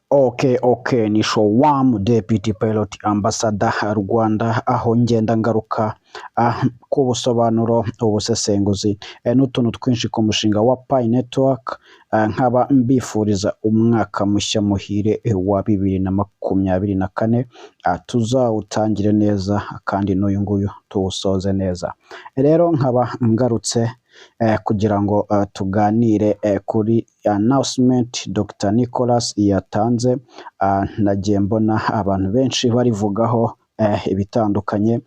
Okay, ni Shoam Deputy Pailot Ambassador Rwanda, aho ngenda ngaruka ku busobanuro ubusesenguzi n'utuntu twinshi ku mushinga wa Mainnet, nkaba mbifuriza umwaka mushya muhire wa 2024, tuzawutangire neza kandi n'uyu nguyu tuwusoze neza. Rero nkaba ngarutse kugira ngo tuganire kuri announcement Dr. Nicolas yatanze. Nagiye mbona abantu benshi barivugaho ibitandukanye,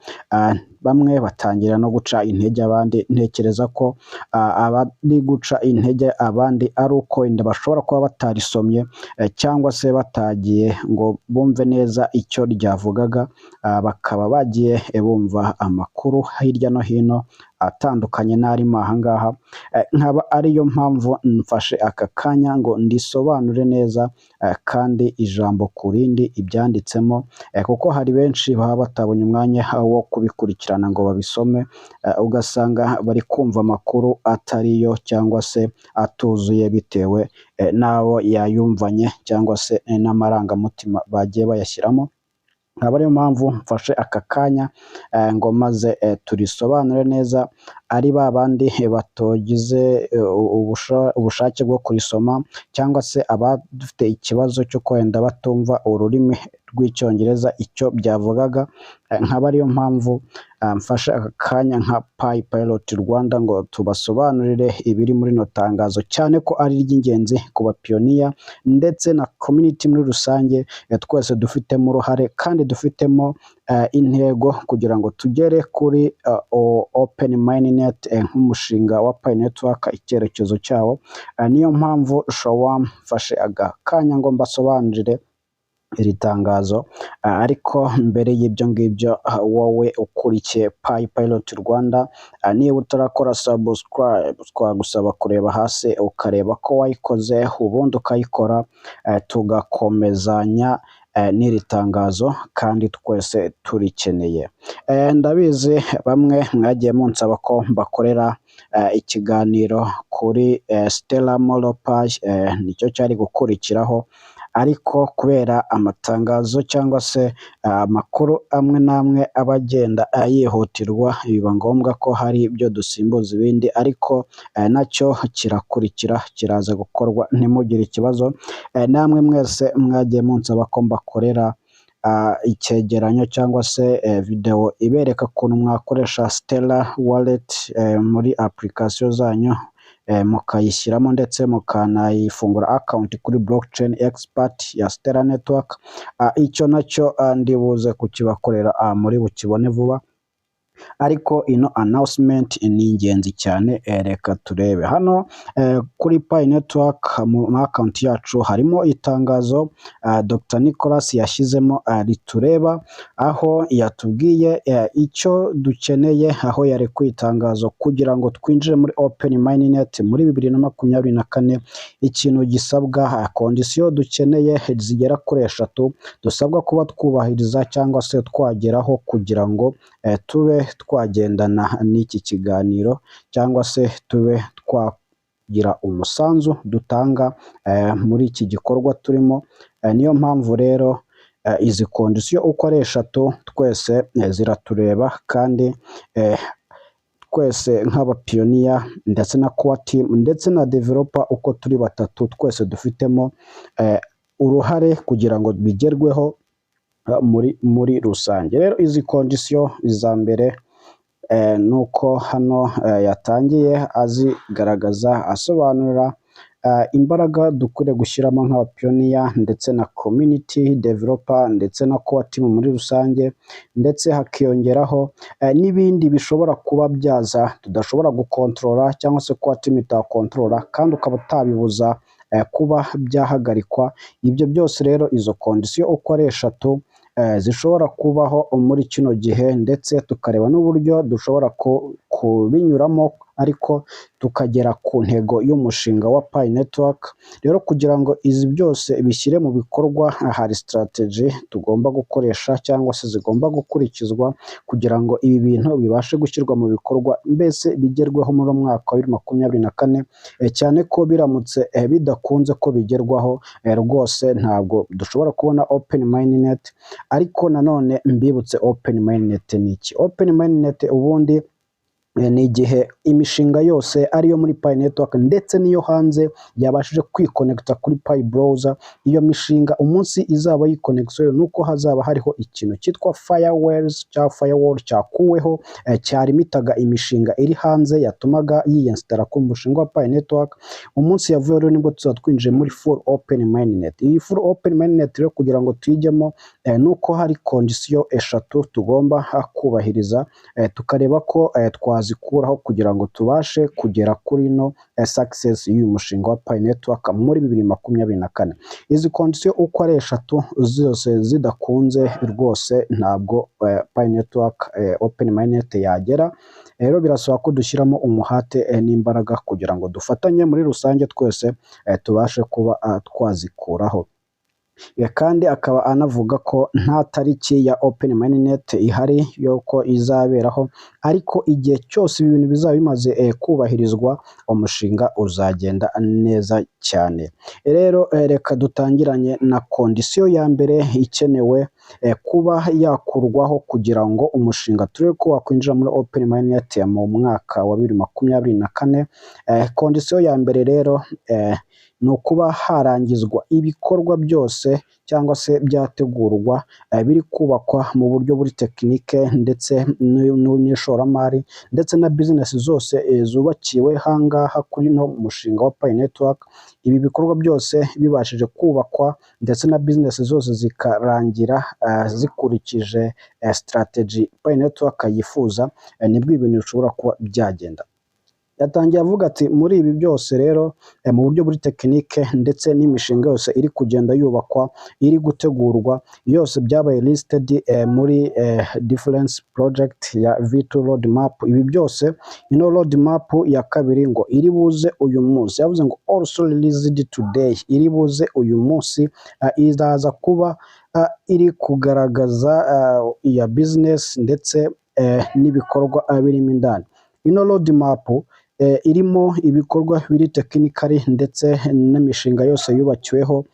bamwe batangira no guca intege abandi. Ntekereza ko abari guca intege abandi ari uko inda bashobora kuba batarisomye cyangwa se batagiye ngo bumve neza icyo ryavugaga, bakaba bagiye bumva amakuru hirya no hino atandukanye n'arimo ahangaha. Nkaba ariyo mpamvu mfashe aka kanya ngo ndisobanure neza kandi ijambo kurindi ibyanditsemo, kuko hari benshi baba batabonye umwanya wo kubikurikirana ngo babisome, ugasanga bari kumva amakuru atariyo cyangwa se atuzuye bitewe n'abo yayumvanye cyangwa se n'amarangamutima bagiye bayashyiramo. Nkaba ariyo mpamvu mfashe aka kanya ngo maze turisobanure neza, ari babandi batogize ubushake bwo kurisoma cyangwa se abafite ikibazo cyo kwenda batumva ururimi rw'icyongereza icyo byavugaga. Nkaba ariyo mpamvu mfashe aka kanya nka Pailot Rwanda ngo tubasobanurire ibiri muri no tangazo, cyane ko ari ry'ingenzi ku bapiyoniya ndetse na community muri rusange. Twese dufitemo uruhare kandi dufitemo intego kugira ngo tugere kuri open Mainnet nk'umushinga wa Mainnet, icyerekezo cyawo. Niyo mpamvu Shoam mfashe aga kanya ngo mbasobanurire iri tangazo. Ariko mbere y'ibyo ngibyo, wowe ukurikiye Pailot Rwanda, niba utarakora subscribe, twagusaba kureba hasi ukareba ko wayikoze, ubundi ukayikora, tugakomezanya n'iri tangazo kandi twese turikeneye. Ndabizi bamwe mwagiye munsaba ko mbakorera ikiganiro kuri Stella Molo Page, nicyo cyari gukurikiraho, ariko kubera amatangazo cyangwa se amakuru amwe namwe abagenda yihutirwa, biba ngombwa ko hari ibyo dusimbuza ibindi, ariko nacyo kirakurikira, kiraza gukorwa, ntimugire ikibazo. Namwe mwese mwagiye munsaba ko mbakorera icyegeranyo cyangwa se video ibereka ukuntu mwakoresha Stella Wallet muri application zanyu, mukayishyiramo ndetse mukanayifungura account kuri blockchain expert ya Stella Network. Icyo nacyo ndibuze kukibakorera muri bukibone vuba, ariko ino announcement ni ingenzi cyane. Reka turebe hano kuri Mainnet mu account yacu harimo itangazo Dr. Nicolas yashyizemo ritureba, aho yatubwiye icyo dukeneye, aho yari kwitangazo kugira ngo twinjire muri open Mainnet muri 2024. Ikintu gisabwa, condition dukeneye zigera kuri 3 dusabwa kuba twubahiriza cyangwa se twageraho kugira ngo tube twagendana n'iki kiganiro cyangwa se tube twagira umusanzu dutanga muri iki gikorwa turimo. Niyo mpamvu rero izi condition uko ari 3 twese ziratureba, kandi twese nk'abapiyoniya ndetse na core team ndetse na developer uko turi batatu, twese dufitemo uruhare kugira ngo bigerweho muri rusange. Rero izi condition za mbere nuko hano yatangiye azigaragaza, asobanura imbaraga dukwiye gushyiramo nk'abapiyoniya ndetse na community developer ndetse na core team muri rusange, ndetse hakiyongeraho n'ibindi bishobora kuba byaza tudashobora gukontrola cyangwa se core team itakontrola kandi ukaba utabibuza kuba byahagarikwa. Ibyo byose rero izo condition uko ari 3 zishobora kubaho muri kino gihe, ndetse tukareba n'uburyo dushobora kubinyuramo ariko tukagera ku ntego y'umushinga wa Pi Network. Rero kugira ngo izi byose bishyire mu bikorwa hari strategy tugomba gukoresha cyangwa se zigomba gukurikizwa kugira ngo ibi bintu bibashe gushyirwa mu bikorwa mbese bigerweho muri mwaka wa 2024 cyane ko biramutse bidakunze ko bigerwaho rwose ntabwo dushobora kubona Open Mainnet. Ariko nanone mbibutse Open Mainnet ni iki? Open Mainnet ubundi ni igihe imishinga yose ariyo muri Pi Network ndetse niyo hanze yabashije kwikonekita kuri Pi browser. Iyo mishinga umunsi izaba yikonekisiyo nuko hazaba hariho ikintu cyitwa firewall cyakuweho cyarimitaga imishinga iri hanze yatumaga yiyinstara ku mushinga wa Pi Network. Umunsi yavuye rero nibwo twinjiye muri full Open Mainnet. Iyi full Open Mainnet rero kugira ngo tuyijyemo nuko hari kondisiyo eshatu tugomba kubahiriza tukareba ko twazikuraho kugira ngo tubashe kugera kuri no success y'uyu mushinga wa Pi Network muri 2024. Izi kondisiyo uko ari eshatu zose zidakunze rwose ntabwo Pi Network Open Mainnet yagera. Rero birasaba ko dushyiramo umuhate n'imbaraga kugira ngo dufatanye muri rusange twese tubashe kuba twazikuraho. Kandi akaba anavuga ko nta tariki ya Open Mainnet ihari yuko izaberaho, ariko igihe cyose ibintu bizaba bimaze kubahirizwa umushinga uzagenda neza cyane. Rero reka dutangiranye na kondisiyo ya mbere ikenewe kuba yakurwaho kugira ngo umushinga turebe ko wakwinjira muri Open Mainnet mu mwaka wa 2024. Kondisiyo ya mbere rero ni ukuba harangizwa ibikorwa byose cyangwa se byategurwa biri kubakwa mu buryo buri tekinike ndetse n'ishoramari ndetse na business zose zubakiwe hangaha kuri no mushinga wa Pi Network. Ibi bikorwa byose bibashije kubakwa ndetse na business zose zikarangira zikurikije strategy Pi Network yifuza, nibwo ibintu bishobora kuba byagenda. Yatangiye avuga ati muri ibi byose rero mu buryo buri tekinike ndetse n'imishinga yose iri kugenda yubakwa iri gutegurwa yose byabaye listed muri difference project ya V2 roadmap. Ibi byose ino roadmap ya kabiri ngo iri buze uyu munsi, yavuze ngo also released today, iri buze uyu munsi izaza kuba iri kugaragaza ya business ndetse n'ibikorwa birimo indani. Ino roadmap irimo ibikorwa biri technically ndetse n'imishinga yose yubakiweho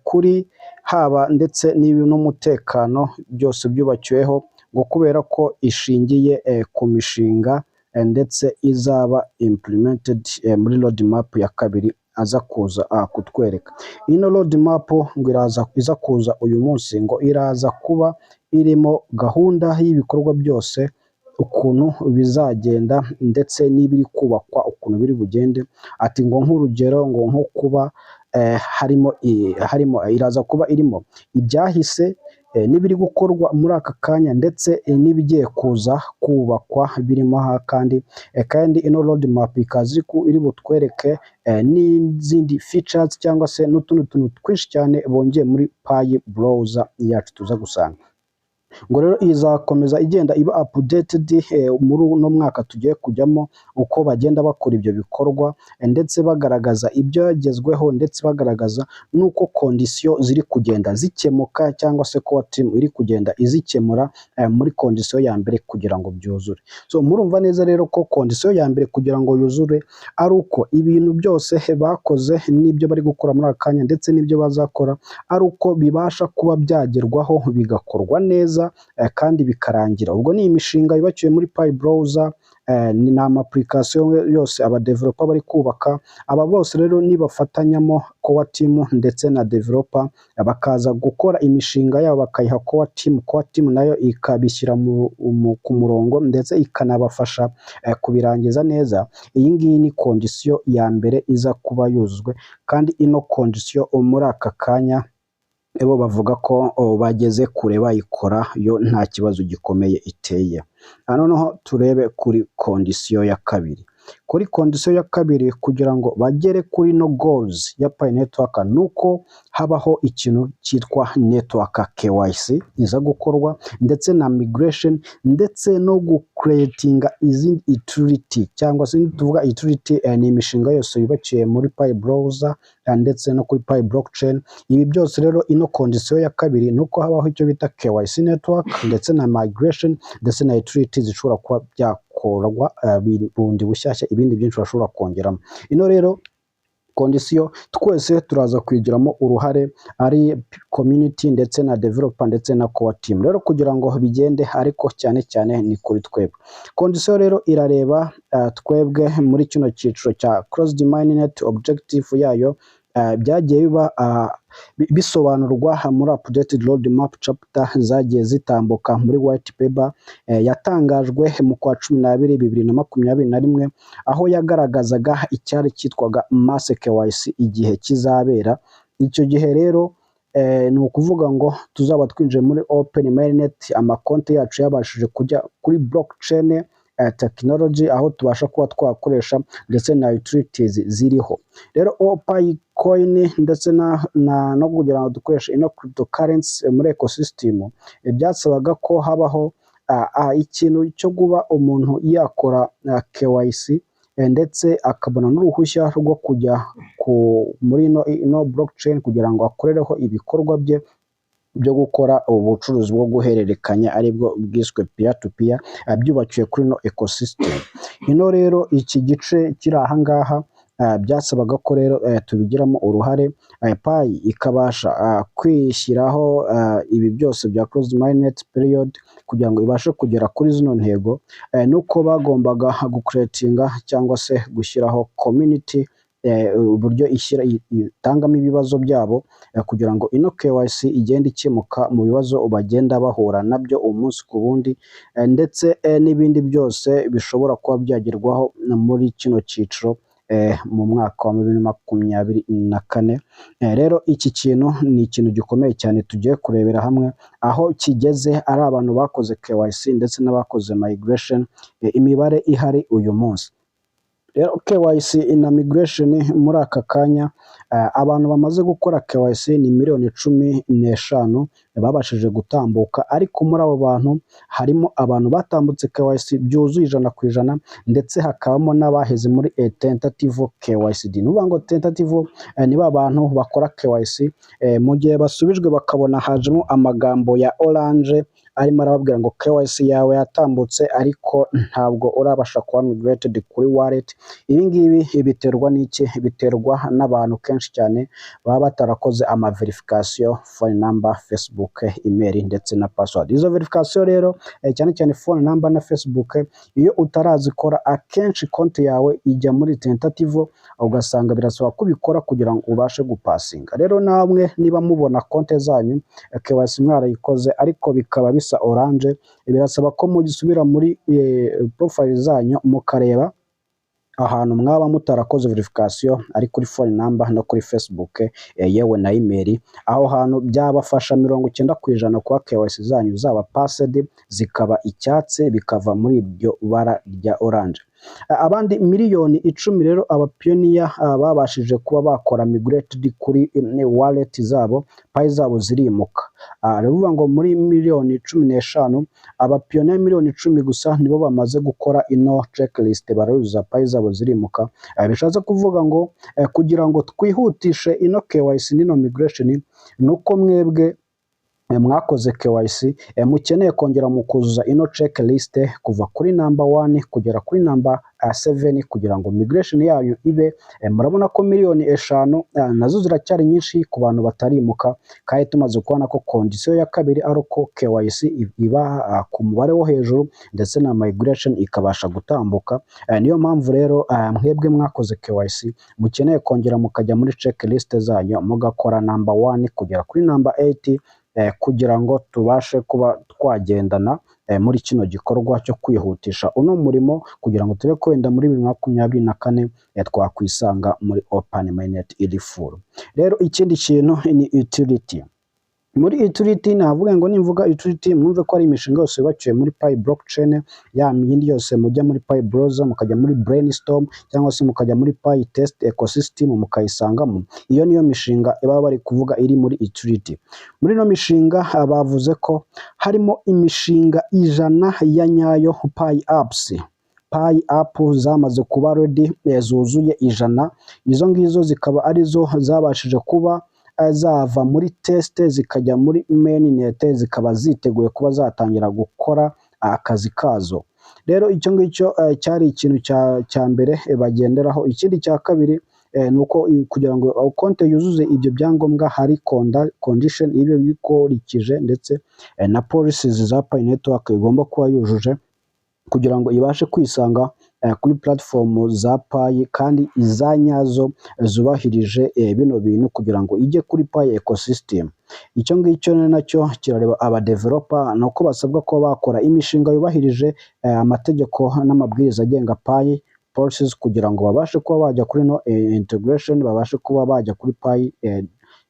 kuri haba ndetse n'umutekano byose byubakiweho ngo kubera ko ishingiye ku mishinga ndetse izaba implemented muri roadmap ya kabiri aza kuza kutwereka. Ino roadmap ngo iza kuza uyu munsi ngo iraza kuba irimo gahunda y'ibikorwa byose ukuntu bizagenda ndetse n'ibiri kubakwa ukuntu biri bugende. Ati ngo nk'urugero ngo nko kuba harimo iraza kuba irimo ibyahise n'ibiri gukorwa muri aka kanya ndetse n'ibigiye kuza kubakwa birimo aha kandi ino roadmap ikazi iri butwereke n'izindi features cyangwa se n'utundi tuntu twinshi cyane bongeye muri Pi browser yacu tuza gusanga. Ngo rero izakomeza igenda iba updated muri uno mwaka tugiye kujyamo uko bagenda bakora ibyo bikorwa ndetse bagaragaza ibyagezweho ndetse bagaragaza nuko kondisiyo ziri kugenda zikemuka cyangwa se ko team iri kugenda izikemura muri kondisiyo ya mbere kugira ngo byuzure. So murumva neza rero ko kondisiyo ya mbere kugira ngo yuzure ari uko ibintu byose bakoze n'ibyo bari gukora muri akanya ndetse n'ibyo bazakora ari uko bibasha kuba byagerwaho bigakorwa neza kandi bikarangira. Ubwo ni imishinga yubakiwe muri Pi browser, ni application yose aba developer bari kubaka. Aba bose rero nibafatanyamo core team ndetse na developer bakaza gukora imishinga yabo bakayiha core team nayo ikabishyira ku murongo ndetse ikanabafasha kubirangiza neza. Iyi ngiyi ni kondisiyo ya mbere iza kuba yuzuzwe kandi ino kondisiyo muri aka kanya ebo bavuga ko bageze kure bayikora yo nta kibazo gikomeye iteye. Noneho turebe kuri kondisiyo ya kabiri. kuri condition ya kabiri kugira ngo bagere kuri no goals ya Pi network nuko habaho ikintu cyitwa network KYC iza gukorwa ndetse na migration ndetse no creatinga izindi utility cyangwa se tuvuga utility ni imishinga yose yubakiye muri Pi browser ndetse no kuri Pi blockchain. Ibi byose rero ino condition ya kabiri nuko habaho icyo bita KYC network ndetse na migration ndetse na utility zishobora kuba byakorwa bundi bushyashya ibindi byinshi bashobora kongeramo. Ino rero condition twese turaza kwigiramo uruhare ari community ndetse na developer ndetse na core team rero kugira ngo bigende, ariko cyane cyane ni kuri twebwe. Condition rero irareba twebwe muri kino cyiciro cya closed mainnet objective yayo byagiye biba bisobanurwa muri updated roadmap chapter zagiye zitambuka muri white paper yatangajwe mu kwa 12 2021 aho yagaragazaga icyari cyitwaga mass KYC igihe kizabera. Icyo gihe rero ni ukuvuga ngo tuzaba twinjiye muri open mainnet, amakonti yacu yabashije kujya kuri blockchain technology aho tubasha kuba twakoresha ndetse na utilities ziriho. Rero Pi coin ndetse no kugira ngo dukoreshe ino cryptocurrency muri ecosystem byasabaga ko habaho ikintu cyo kuba umuntu yakora KYC ndetse akabona n'uruhushya rwo kujya muri ino blockchain kugira ngo akorereho ibikorwa bye byo gukora ubucuruzi bwo guhererekanya aribwo bwiswe peer to peer byubakiye kuri no ecosystem. Ino rero iki gice kiri aha ngaha byasabaga ko rero tubigiramo uruhare Pi ikabasha kwishyiraho ibi byose bya closed mainnet period kugira ngo ibashe kugera kuri zino ntego nuko bagombaga gucreatinga cyangwa se gushyiraho community uburyo itangamo ibibazo byabo kugira ngo ino KYC igende ikemuka mu bibazo bagenda bahura nabyo umunsi ku wundi ndetse n'ibindi byose bishobora kuba byagerwaho muri kino cyiciro mu mwaka wa 2024. Rero iki kintu ni ikintu gikomeye cyane tugiye kurebera hamwe aho kigeze ari abantu bakoze KYC ndetse n'abakoze migration imibare ihari uyu munsi. Rero KYC na migration muri aka kanya abantu bamaze gukora KYC ni 15,000,000 babashije gutambuka, ariko muri abo bantu harimo abantu batambutse KYC byuzuye 100% ndetse hakabamo n'abaheze muri tentative KYC. Nuvuga ngo tentative ni abantu bakora KYC mu gihe basubijwe bakabona hajemo amagambo ya orange arimo arababwira ngo KYC yawe yatambutse ariko ntabwo urabasha kuba migrated kuri wallet. Ibi ngibi biterwa n'iki? Biterwa n'abantu kenshi cyane baba batarakoze ama verification phone number, Facebook, email ndetse na password. Izo verification rero cyane cyane phone number na Facebook iyo utarazikora akenshi konti yawe ijya muri tentative ugasanga birasaba kubikora kugira ngo ubashe gupasinga. Rero namwe niba mubona konti zanyu KYC mwarayikoze ariko bikaba bisa orange, birasaba ko mugisubira muri profile zanyu mukareba ahantu mwaba mutarakoze verification ari kuri phone number no kuri Facebook yewe na email. Aho hantu byabafasha 90% kwa KYC zanyu zaba passed zikaba icyatse bikava muri ibyo bara rya orange. Abandi miliyoni 10 rero abapioneer babashije kuba bakora migrated kuri wallet zabo, Pi zabo zirimuka. Aravuga ngo muri miliyoni 15 abapioneer miliyoni 10 gusa nibo bamaze gukora ino checklist baruza Pi zabo zirimuka. Bishatse kuvuga ngo kugira ngo twihutishe ino KYC nino migration nuko mwebwe mwakoze KYC mukeneye kongera mukuzuza ino checklist kuva kuri number 1 kugera kuri number 7 kugira ngo migration yayo ibe. Murabona ko miliyoni 5 nazo ziracyari nyinshi ku bantu batarimuka, kandi tumaze kubona ko condition ya kabiri ari uko KYC iba ku mubare wo hejuru ndetse na migration ikabasha gutambuka. Niyo mpamvu rero mwebwe mwakoze KYC mukeneye kongera mukajya muri checklist zanyu mugakora number 1 kugera kuri number 8 kugira ngo tubashe kuba twagendana muri kino gikorwa cyo kwihutisha uno murimo kugira ngo tube kwenda muri 2024 twakwisanga muri open mainnet iri full. Rero ikindi kintu ni utility. muri utility navuga ngo nimvuga utility mwumve ko ari imishinga yose yubakiye muri Pi blockchain, ya yindi yose mujya muri Pi browser mukajya muri brainstorm cyangwa se mukajya muri Pi test ecosystem mukayisangamo. Iyo niyo mishinga baba bari kuvuga iri muri utility. Muri no mishinga bavuze ko harimo imishinga 100 ya nyayo Pi apps. Pi app zamaze kuba ready zuzuye 100. Izo ngizo zikaba arizo zabashije kuba zava muri test zikajya muri Mainnet, zikaba ziteguye kuba zatangira gukora akazi kazo. Rero icyo ngicyo cyari ikintu cya mbere bagenderaho. Ikindi cya kabiri nuko kugira ngo konte yuzuze ibyo byangombwa hari condition ibe bikorikije ndetse na policies za Pi network igomba kuba yujuje kugira ngo ibashe kwisanga kuri platform za Pi kandi izanyazo zubahirije bino bintu kugira ngo ijye kuri Pi ecosystem. Icyo ngicyo nacyo kirareba aba developer nuko basabwa ko bakora imishinga yubahirije amategeko n'amabwiriza agenga Pi policies kugira ngo babashe kuba bajya kuri no integration, babashe kuba bajya kuri Pi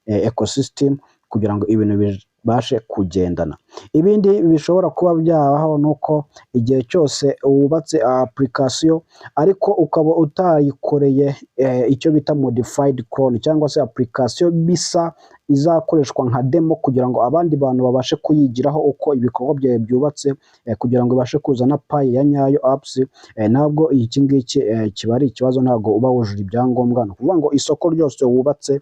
ecosystem kugira ngo ibintu bashe kugendana. Ibindi bishobora kuba byabaho nuko igihe cyose wubatse application ariko ukaba utayikoreye icyo bita modified clone cyangwa se application bisa izakoreshwa nka demo kugira ngo abandi bantu babashe kuyigiraho uko ibikorwa byawe byubatse kugira ngo ibashe kuzana Pi ya nyayo apps, ntabwo iki ngiki kiba ari ikibazo, ntabwo uba wujuje ibyangombwa. No kuvuga ngo isoko ryose wubatse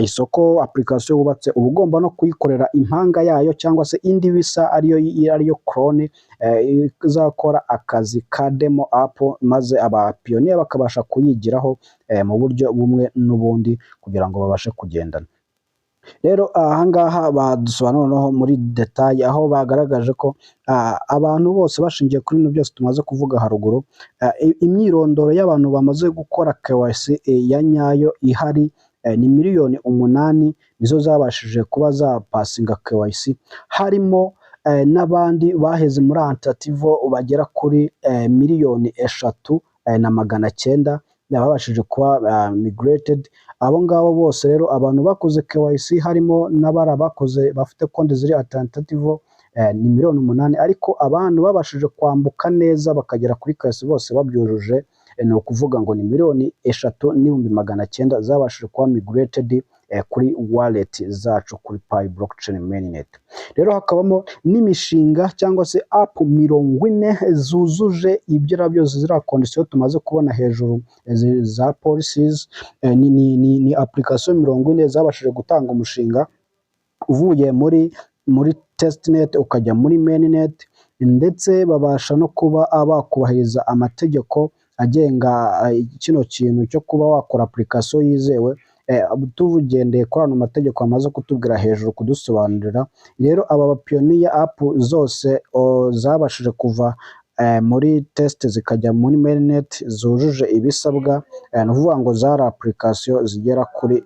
isoko application wubatse uba ugomba no kuyikorera impanga yayo cyangwa se indi bisa ariyo clone izakora akazi ka demo app, maze aba pioneer bakabasha kuyigiraho mu buryo bumwe n'ubundi kugira ngo babashe kugendana. Rero ahangaha badusobanuriraho muri detail aho bagaragaje ko abantu bose bashingiye kuri bino byose tumaze kuvuga haruguru, imyirondoro y'abantu bamaze gukora KYC ya nyayo ihari ni miliyoni 8 nizo zabashije kuba zapasinga KYC. Harimo n'abandi baheze muri antativo bagera kuri miliyoni 3,900 babashije kuba migrated. Abo ngabo bose rero abantu bakoze KYC harimo n'abara bakoze bafite konti ziri antativo ni miliyoni 8, ariko abantu babashije kwambuka neza bakagera kuri KYC bose babyujuje ni ukuvuga ngo ni miliyoni 3,900 zabashije kuba migrated kuri wallet zacu kuri Pi blockchain Mainnet. Rero hakabamo n'imishinga cyangwa se app 40 zujuje ibyo byose zira condition tumaze kubona hejuru za policies. Ni application 40 zabashije gutanga umushinga uvuye muri testnet ukajya muri Mainnet, ndetse babasha no kuba abakubahiriza amategeko agenga kino kintu cyo kuba wakora application yizewe. Tuvugendeye kuri ano mategeko amaze kutubwira hejuru kudusobanurira. Rero aba pioneer app zose zabashije kuva muri test zikajya muri Mainnet zujuje ibisabwa, nuvuga ngo zara application zigera kuri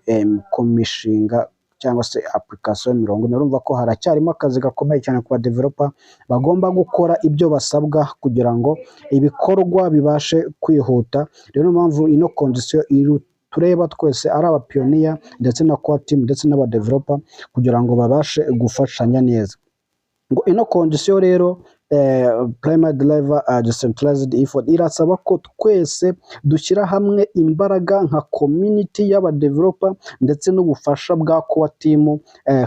ku mishinga cyangwa se application 40. Urumva ko haracyarimo akazi gakomeye cyane ku ba developer bagomba gukora ibyo basabwa kugira ngo ibikorwa bibashe kwihuta. Rero mpamvu ino condition tureba twese ari aba pioneer ndetse na core team ndetse n'aba developer kugira ngo babashe gufashanya neza. Ngo ino condition rero primary driver decentralized effort irasaba ko twese dushyira hamwe imbaraga nka community y'aba developer ndetse n'ubufasha bwa core team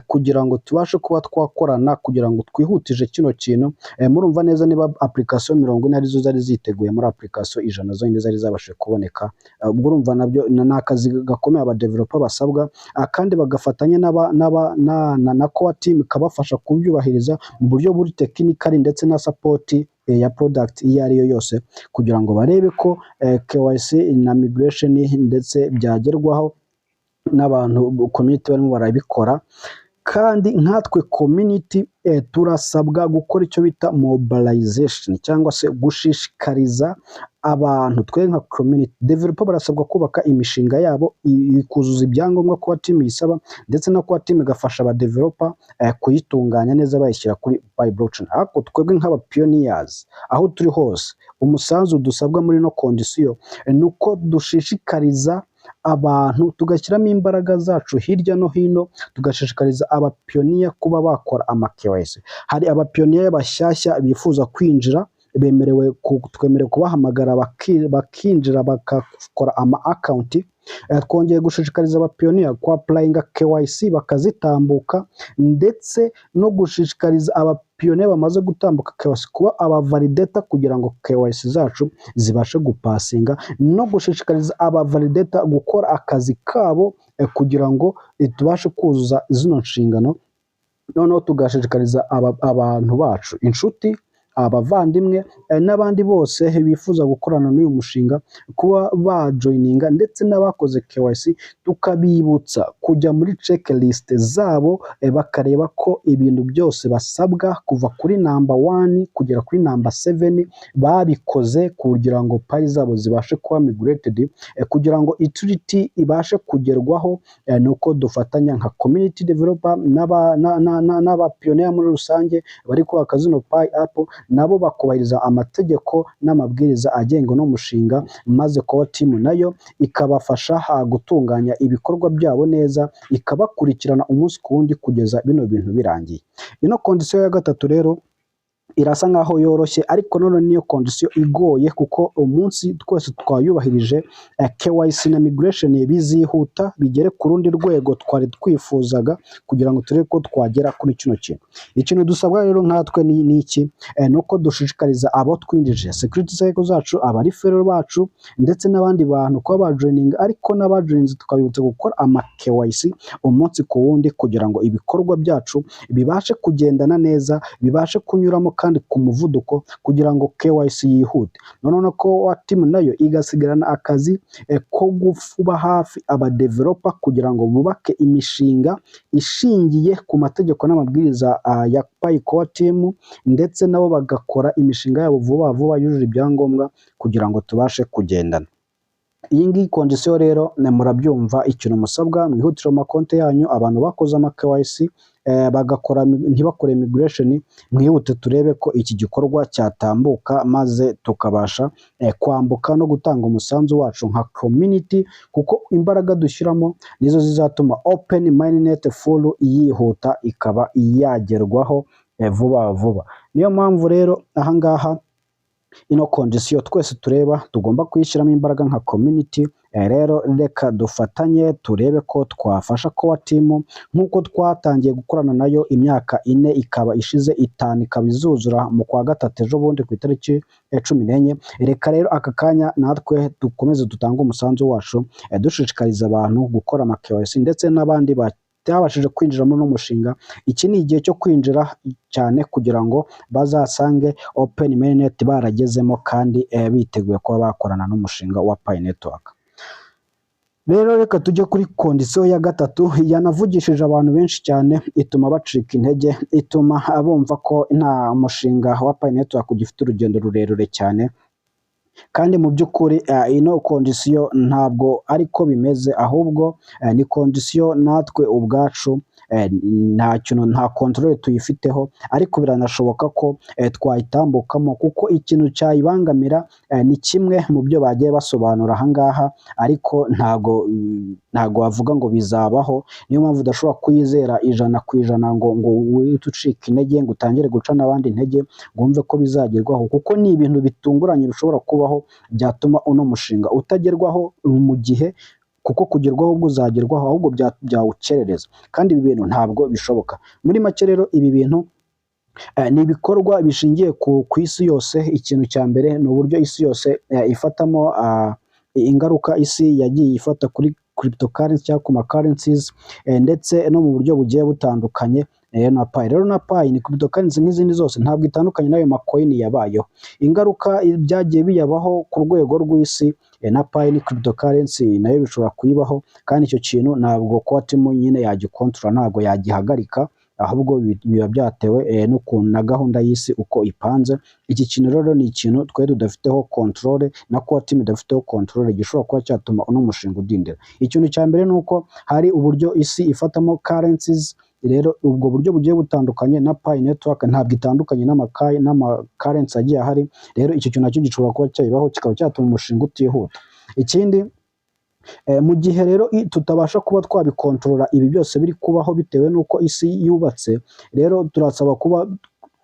kugira ngo tubashe kuba twakorana kugira ngo twihutije kino kintu. Murumva neza niba application 40 arizo zari ziteguye muri application 100 zonyine zari zabashe kuboneka, ubwo urumva nabyo n'akazi gakomeye aba developer basabwa, kandi bagafatanya na core team kabafasha kubyubahiriza mu buryo buri technical ndetse na support ya product iyo ariyo yose kugira ngo barebe ko KYC na migration ndetse byagerwaho n'abantu community barimo barabikora. Kandi nkatwe community turasabwa gukora icyo bita mobilization cyangwa se gushishikariza abantu. Twe nka community developer barasabwa kubaka imishinga yabo ikuzuza ibyangombwa kwa team yisaba, ndetse no kwa team igafasha aba developer kuyitunganya neza bayishyira kuri Pi blockchain. Ariko twebwe nk'aba pioneers aho turi hose umusanzu dusabwa muri no condition nuko dushishikariza abantu tugashyiramo imbaraga zacu hirya no hino tugashishikariza abapiyoniya kuba bakora KYC. Hari abapiyoniya bashyashya bifuza kwinjira twemerewe kubahamagara bakinjira bagakora account. Twongeye gushishikariza abapiyoniya ku applyinga KYC bakazitambuka, ndetse no gushishikariza abapiyoniya bamaze gutambuka KYC kuba abavalidator kugira ngo KYC zacu zibashe gupasinga, no gushishikariza abavalidator gukora akazi kabo kugira ngo tubashe kuzuza zino nshingano. Noneho tugashishikariza abantu bacu, inshuti, abavandimwe n'abandi bose bifuza gukorana n'uyu mushinga kuba bajoininga, ndetse n'abakoze KYC tukabibutsa kujya muri checklist zabo bakareba ko ibintu byose basabwa kuva kuri number 1 kugera kuri number 7 babikoze, kugira ngo payi zabo zibashe kuba migrated, kugira ngo utility ibashe kugerwaho. Nuko dufatanya nka community developer n'abapiyoniya muri rusange bari kubaka zino payi app, nabo bakubahiriza amategeko n'amabwiriza agenga no mushinga, maze ko team nayo ikabafasha gutunganya ibikorwa byabo neza, ikabakurikirana umunsi ku wundi kugeza bino bintu birangiye. Ino condition ya gatatu rero irasa nkaho yoroshye, ariko none niyo condition igoye, kuko umunsi twese twayubahirije KYC na migration bizihuta bigere ku rundi rwego twari twifuzaga, kugira ngo turebe ko twagera kuri kino kintu. Ikintu dusabwa rero nkatwe ni iki? Nuko dushishikariza abo twinjije security cycle zacu, abari fellow bacu, ndetse n'abandi bantu kuba bajoining, ariko n'abajoininze tukabibutsa gukora KYC umunsi ku wundi, kugira ngo ibikorwa byacu bibashe kugendana neza, bibashe kunyuramo kandi ku muvuduko, kugira ngo KYC yihute. None ko team nayo igasigarana akazi ko gufuba hafi abadeveloper kugira ngo bubake imishinga ishingiye ku mategeko n'amabwiriza ya Pailot team, ndetse nabo bagakora imishinga yabo vuba vuba yujuje ibyangombwa, kugira ngo tubashe kugendana. Iyi ngiyi condition rero murabyumva, ikintu musabwa mwihutire amakonte yanyu, abantu bakoze KYC bagakora ntibakore migration, mwihute turebe ko iki gikorwa cyatambuka, maze tukabasha kwambuka no gutanga umusanzu wacu nka community, kuko imbaraga dushyiramo nizo zizatuma open Mainnet full yihuta ikaba yagerwaho vuba vuba. Niyo mpamvu rero ahangaha ino condition twese tureba tugomba kuyishyiramo imbaraga nka community. Rero reka dufatanye turebe ko twafasha ko team, nkuko twatangiye gukorana nayo imyaka 4 ikaba ishize 5 ikaba izuzura mu kwa gatatu ejo bundi ku itariki 14. Reka rero aka kanya natwe dukomeze dutanga umusanzu wacu, dushishikariza abantu gukora KYC, ndetse n'abandi batabashije kwinjira muri umushinga. Iki ni igihe cyo kwinjira cyane, kugira ngo bazasange open Mainnet baragezemo, kandi biteguye kuba bakorana n'umushinga wa Pi Network. Rero reka tujye kuri condition ya gatatu, yanavugishije abantu benshi cyane, ituma bacika intege, ituma bumva ko nta mushinga wa Pi Network ugifite urugendo rurerure cyane. Kandi mu by'ukuri ino condition ntabwo ariko bimeze, ahubwo ni condition natwe ubwacu nta control tuyifiteho, ariko biranashoboka ko twayitambukamo, kuko ikintu cyayibangamira ni kimwe mu byo bagiye basobanura ahangaha, ariko ntago wavuga ngo bizabaho. Niyo mpamvu udashobora kuyizera 100% ngo ucika intege, ngo utangire guca n'abandi intege, ngo wumve ko bizagerwaho, kuko ni ibintu bitunguranye bishobora kubaho byatuma uno mushinga utagerwaho mu gihe, kuko kugerwaho ubwo uzagerwaho, ahubwo byawukerereza, kandi ibi bintu ntabwo bishoboka. Muri make rero ibi bintu ni ibikorwa bishingiye ku isi yose. Ikintu cya mbere ni uburyo isi yose ifatamo ingaruka isi yagiye ifata kuri cryptocurrency cyangwa ku currencies, ndetse no mu buryo bugiye butandukanye. Na Pi rero, na Pi ni cryptocurrency nk'izindi zose, ntabwo itandukanye n'ayo macoin yabayeho. Ingaruka byagiye biyabaho ku rwego rw'isi, na Pi ni cryptocurrency nayo bishobora kuyibaho, kandi icyo kintu ntabwo ko team nyine yagikontrola, ntabwo yagihagarika, ahubwo biba byatewe n'ukuntu na gahunda y'isi uko ipanze. Iki kintu rero ni ikintu twe tudafiteho control, na ko team idafiteho control, gishobora kuba cyatuma uno mushinga udindira. Ikintu cya mbere nuko hari uburyo isi ifatamo currencies. Rero ubwo buryo bugiye butandukanye, na Pi Network ntabwo itandukanye n'ama-currency agiye ahari. Rero icyo kintu nacyo gishobora kuba cyayibaho, kikaba cyatuma umushinga utihuta. Ikindi Mu gihe rero tutabasha kuba twabikontorora ibi byose biri kubaho bitewe n'uko isi yubatse, rero turasaba kuba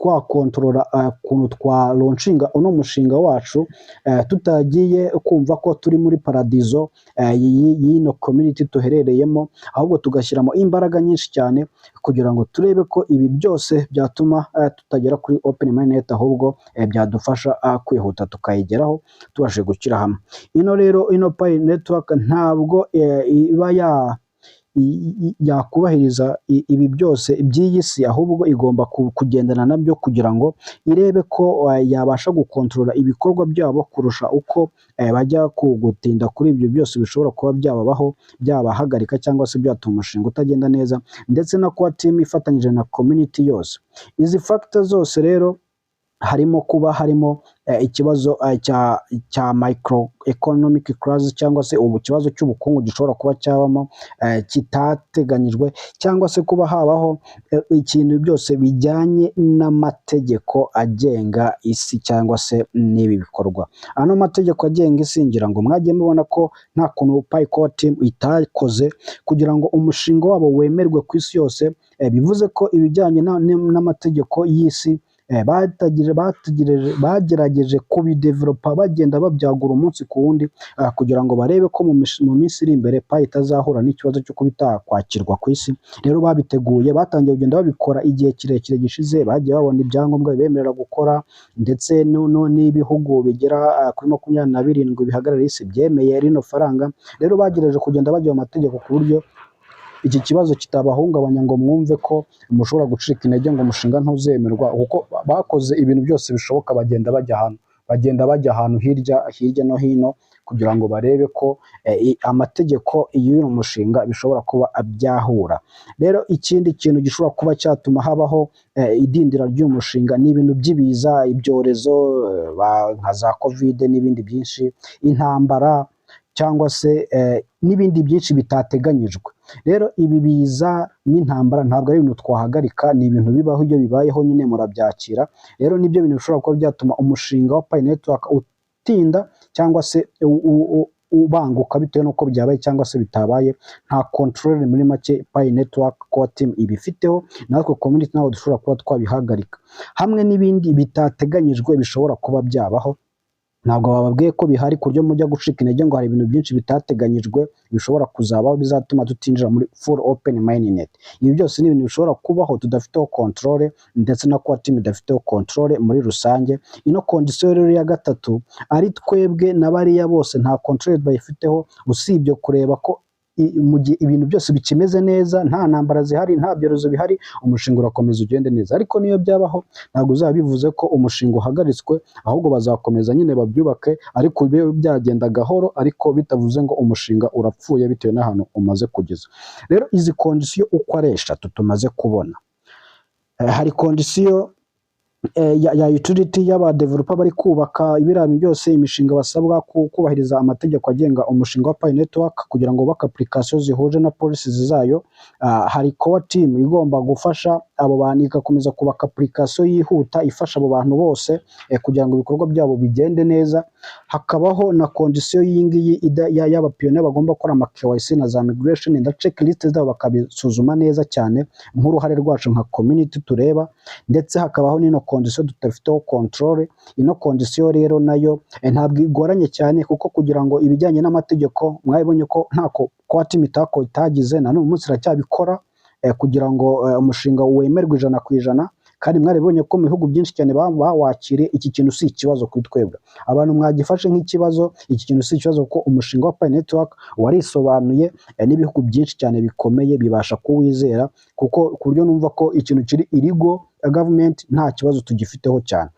twakontorora ukuntu twa launchinga uno mushinga wacu tutagiye kumva ko turi muri paradizo y'ino community tuherereyemo, ahubwo tugashyiramo imbaraga nyinshi cyane kugira ngo turebe ko ibi byose byatuma tutagera kuri open mainnet, ahubwo byadufasha kwihuta tukayigeraho tubashe gushyira hamwe. Ino rero ino Pi network ntabwo iba yakubahiriza ibi byose by'iyi si, ahubwo igomba kugendana nabyo kugira ngo irebe ko yabasha gukontorora ibikorwa byabo kurusha uko bajya gutinda kuri ibyo byose bishobora kuba byababaho, byabahagarika cyangwa se byatuma umushinga utagenda neza, ndetse no kuba team ifatanyije na community yose. Izi factor zose rero harimo kuba harimo ikibazo cya microeconomic crisis cyangwa se ikibazo cy'ubukungu gishobora kuba cyabamo kitateganyijwe, cyangwa se kuba habaho ikintu byose bijyanye n'amategeko agenga isi cyangwa se n'ibi bikorwa. Ano mategeko agenga isi ngira ngo mwagiye mubona ko nta kuntu Pailot team itakoze kugira ngo umushinga wabo wemerwe ku isi yose, bivuze ko ibijyanye n'amategeko y'isi bagerageje kubidevelopa bagenda babyagura umunsi ku wundi kugira ngo barebe ko mu minsi iri imbere Pi itazahura n'ikibazo cyo kuba itakwakirwa ku isi. Rero babiteguye, batangiye kugenda babikora igihe kirekire gishize, bagiye babona ibyangombwa bibemerera gukora, ndetse n'ibihugu bigera kuri 27 bihagarariye isi byemeye rino faranga. Rero bagerageje kugenda bajya mu mategeko ku buryo iki kibazo kitabahungabanya ngo mwumve ko mushobora gucika intege ngo umushinga ntuzemerwa, kuko bakoze ibintu byose bishoboka, bagenda bajya ahantu hirya no hino kugira ngo barebe ko amategeko y'uyu mushinga bishobora kuba byahura. Rero ikindi kintu gishobora kuba cyatuma habaho idindira ry'umushinga ni ibintu by'ibiza, ibyorezo nka za covid n'ibindi byinshi, intambara cyangwa se n'ibindi byinshi bitateganyijwe. Rero ibi biza n'intambara ntabwo ari ibintu twahagarika, ni ibintu bibaho, iyo bibayeho nyine murabyakira. Rero nibyo bintu bishobora kuba byatuma umushinga wa Pi network utinda cyangwa se ubanguka bitewe n'uko byabaye cyangwa se bitabaye. Nta control muri make Pi network core team ibifiteho, natwe community ntabwo dushobora kuba twabihagarika. Hamwe n'ibindi bitateganyijwe bishobora kuba byabaho, ntabwo bababwiye ko bihari ku buryo mujya gucika intege ngo hari ibintu byinshi bitateganyijwe bishobora kuzabaho bizatuma tutinjira muri full open mainnet. Ibi byose ni ibintu bishobora kubaho tudafiteho control, ndetse no kuba team idafiteho control muri rusange. Ino condition rero ya gatatu ari twebwe na bariya bose nta control bayifiteho, usibye kureba ko mu gihe ibintu byose bikimeze neza, nta ntambara zihari, nta byorezo bihari, umushinga urakomeza ugende neza. Ariko niyo byabaho ntabwo uzaba bivuze ko umushinga uhagaritswe, ahubwo bazakomeza nyine babyubake, ariko byagenda gahoro, ariko bitavuze ngo umushinga urapfuye bitewe n'ahantu umaze kugeza. Rero izi condition uko ari eshatu tumaze kubona, hari condition ya utility y'aba developer bari kubaka ibirami byose, imishinga basabwa kubahiriza amategeko agenga umushinga wa Pi network kugira ngo baka application zihuje na policies zayo. Hari core team igomba gufasha abo bantu igakomeza kubaka application yihuta ifasha abo bantu bose kugira ngo ibikorwa byabo bigende neza. Hakabaho na condition y'ingiyi y'aba pioneer bagomba gukora ama KYC na za migration na checklist zabo bakabisuzuma neza cyane nk'uruhare rwacu nka community tureba. Ndetse hakabaho n'ino condition tutafiteho control. Ino condition rero nayo ntabwo igoranye cyane, kuko kugira ngo ibijyanye n'amategeko mwabonye ko ntako kwa team itagize na n'uyu munsi iracyabikora kugira ngo umushinga wemerwe 100%, kandi mwaribonye ko mu bihugu byinshi cyane bawakiriye. Iki kintu si ikibazo kuri twebwe, abantu mwagifashe nk'ikibazo. Iki kintu si ikibazo ko umushinga wa Pi network warisobanuye, n'ibihugu byinshi cyane bikomeye bibasha kuwizera, kuko ku buryo numva ko ikintu kiri illegal government nta kibazo tugifiteho cyane.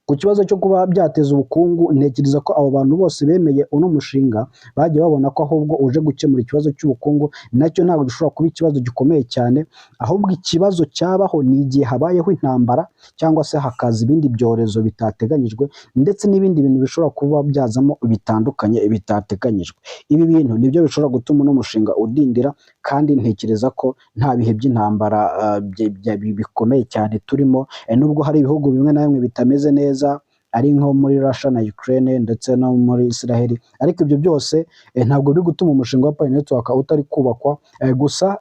Ku kibazo cyo kuba byateza ubukungu, ntekereza ko abo bantu bose bemeye uno mushinga bagiye babona ko ahubwo uje gukemura ikibazo cy'ubukungu, nacyo ntabwo gishobora kuba ikibazo gikomeye cyane, ahubwo ikibazo cyabaho ni igihe habayeho intambara cyangwa se hakaza ibindi byorezo bitateganyijwe, ndetse n'ibindi bintu bishobora kuba byazamo bitandukanye bitateganyijwe. Ibi bintu nibyo bishobora gutuma uno mushinga udindira, kandi ntekereza ko nta bihe by'intambara bikomeye cyane turimo, nubwo hari ibihugu bimwe na bimwe bitameze neza ari nko muri Russia na Ukraine ndetse no muri Israel, ariko ibyo byose ntabwo biri gutuma umushinga wa Pailot Network utari kubakwa, gusa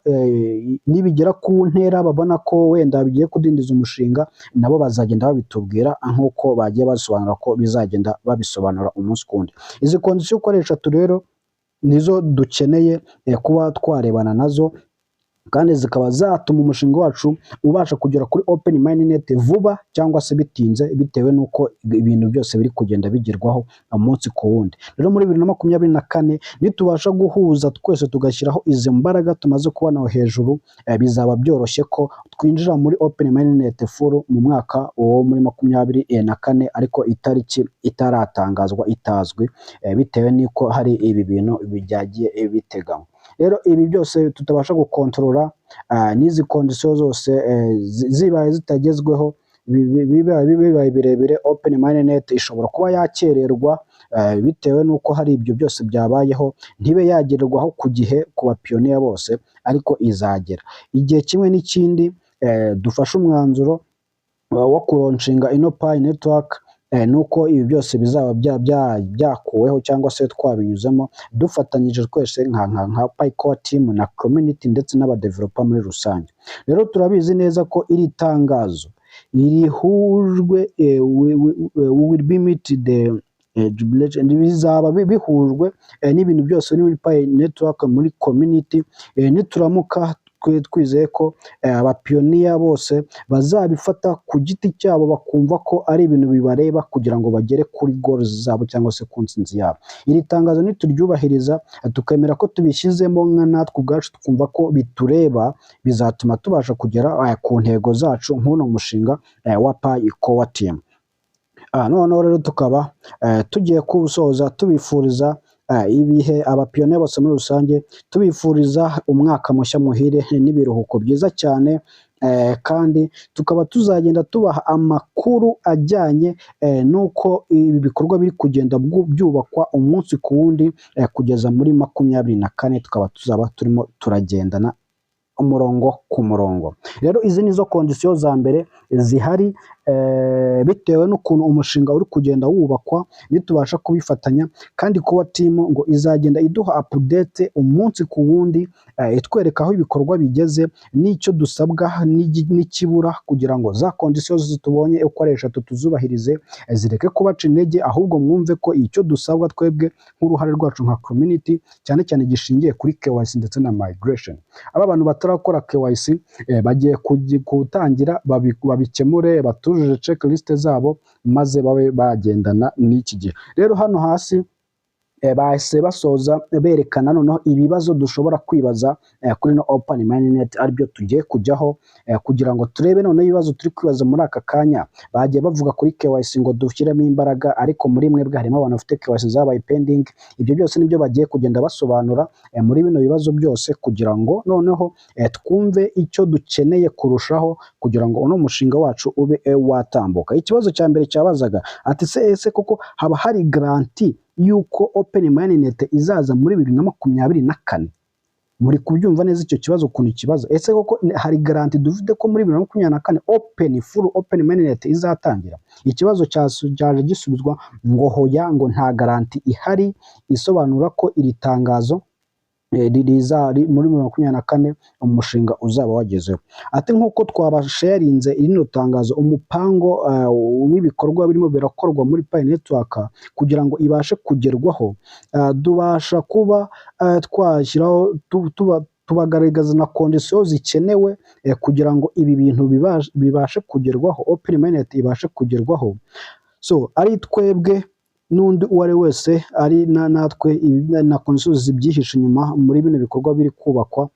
nibigera ku ntera babona ko wenda bigiye kudindiza umushinga, nabo bazagenda babitubwira nk'uko bagiye basobanura ko bizagenda babisobanura umunsi kundi. Izi condition uko ari eshatu rero nizo dukeneye kuba twarebana nazo, kandi zikaba zatuma umushinga wacu ubasha kugera kuri open mainnet vuba cyangwa se bitinze, bitewe nuko ibintu byose biri kugenda bigerwaho umunsi ku wundi. Rero muri 2024 nitubasha guhuza twese tugashyiraho izi mbaraga tumaze kubona hejuru, bizaba byoroshye ko twinjira muri open mainnet full mu mwaka wo muri 2024, ariko itariki itaratangazwa itazwi, bitewe niko hari ibi bintu bijyagiye biteganywa. Rero ibi byose tutabasha gukontorora, n'izi condition zose zibaye zitagezweho, bibaye birebire, open mainnet ishobora kuba yakererwa, bitewe nuko hari ibyo byose byabayeho, ntibe yagererwaho ku gihe ku bapioneer bose, ariko izagera igihe kimwe n'ikindi. Dufashe umwanzuro wo kuronshinga ino Pailot Network, nuko ibi byose bizaba byakuweho cyangwa se twabinyuzemo dufatanyije twese nka Pailot team na community ndetse n'abadeveloper muri rusange. Rero turabizi neza ko iri tangazo irihujwe, will be meet the bizaba bihujwe n'ibintu byose muri Pailot Network muri community. Nituramuka twizeye ko abapioneer bose bazabifata ku giti cyabo, bakumva ko ari ibintu bibareba kugira ngo bagere kuri goals zabo cyangwa se ku nsinzi yabo. Iri tangazo nituryubahiriza tukemera ko tubishyizemo nka natwe ubwacu tukumva ko bitureba, bizatuma tubasha kugera ku ntego zacu nk'uno mushinga wa Pailot team. Noneho rero tukaba tugiye kuwusoza tubifuriza ibihe abapioneer bose muri rusange, tubifuriza umwaka mushya muhire n'ibiruhuko byiza cyane, kandi tukaba tuzagenda tubaha amakuru ajyanye nuko ibi bikorwa biri kugenda byubakwa umunsi ku wundi, kugeza muri 2024 tukaba tuzaba turimo turagendana umurongo ku murongo. Rero izi nizo condition za mbere zihari, bitewe n'ukuntu umushinga uri kugenda wubakwa, nitubasha kubifatanya, kandi kuba team ngo izagenda iduha update umunsi ku wundi, itwereka aho ibikorwa bigeze n'icyo dusabwa n'ikibura, kugira ngo za conditions tubonye uko ari eshatu tuzubahirize, zireke kubaca intege, ahubwo mwumve ko icyo dusabwa twebwe nk'uruhare rwacu nka community, cyane cyane gishingiye kuri KYC ndetse na migration. Aba bantu batarakora KYC bagiye gutangira babikemure, batujuje checklist zabo, maze babe bagendana n'iki gihe. Rero hano hasi bahise basoza berekana noneho ibibazo dushobora kwibaza kuri no open mainnet, aribyo tugiye kujyaho kugira ngo turebe noneho ibibazo turi kwibaza muri aka kanya. Bagiye bavuga kuri KYC ngo dushyiremo imbaraga, ariko muri mwebwe harimo abantu bafite KYC zabaye pending. Ibyo byose nibyo bagiye kugenda basobanura muri bino bibazo byose, kugira ngo noneho twumve icyo dukeneye kurushaho kugira ngo uno mushinga wacu ube watambuka. Ikibazo cya mbere cyabazaga ati ese koko haba hari garanti yuko open mainnet izaza muri 2024? Muri kubyumva neza icyo kibazo ukuntu ikibazo, ese koko hari garanti dufite ko muri 2024 full open mainnet izatangira? Ikibazo cyaje gisubizwa ngo hoya, ngo nta garanti ihari isobanura ko iri tangazo muri 2024 umushinga uzaba wagezeho. Ati nkuko twabasharinze ino tangazo, umupango w'ibikorwa birimo birakorwa muri Pailot Network kugira ngo ibashe kugerwaho, dubasha kuba twashyiraho tubagaragaza na conditions zikenewe kugira ngo ibi bintu bibashe kugerwaho, open mainnet ibashe kugerwaho. So ari twebwe n'undi uwari wese, ari natwe na conditions zibyihishe inyuma muri bino bikorwa biri kubakwa,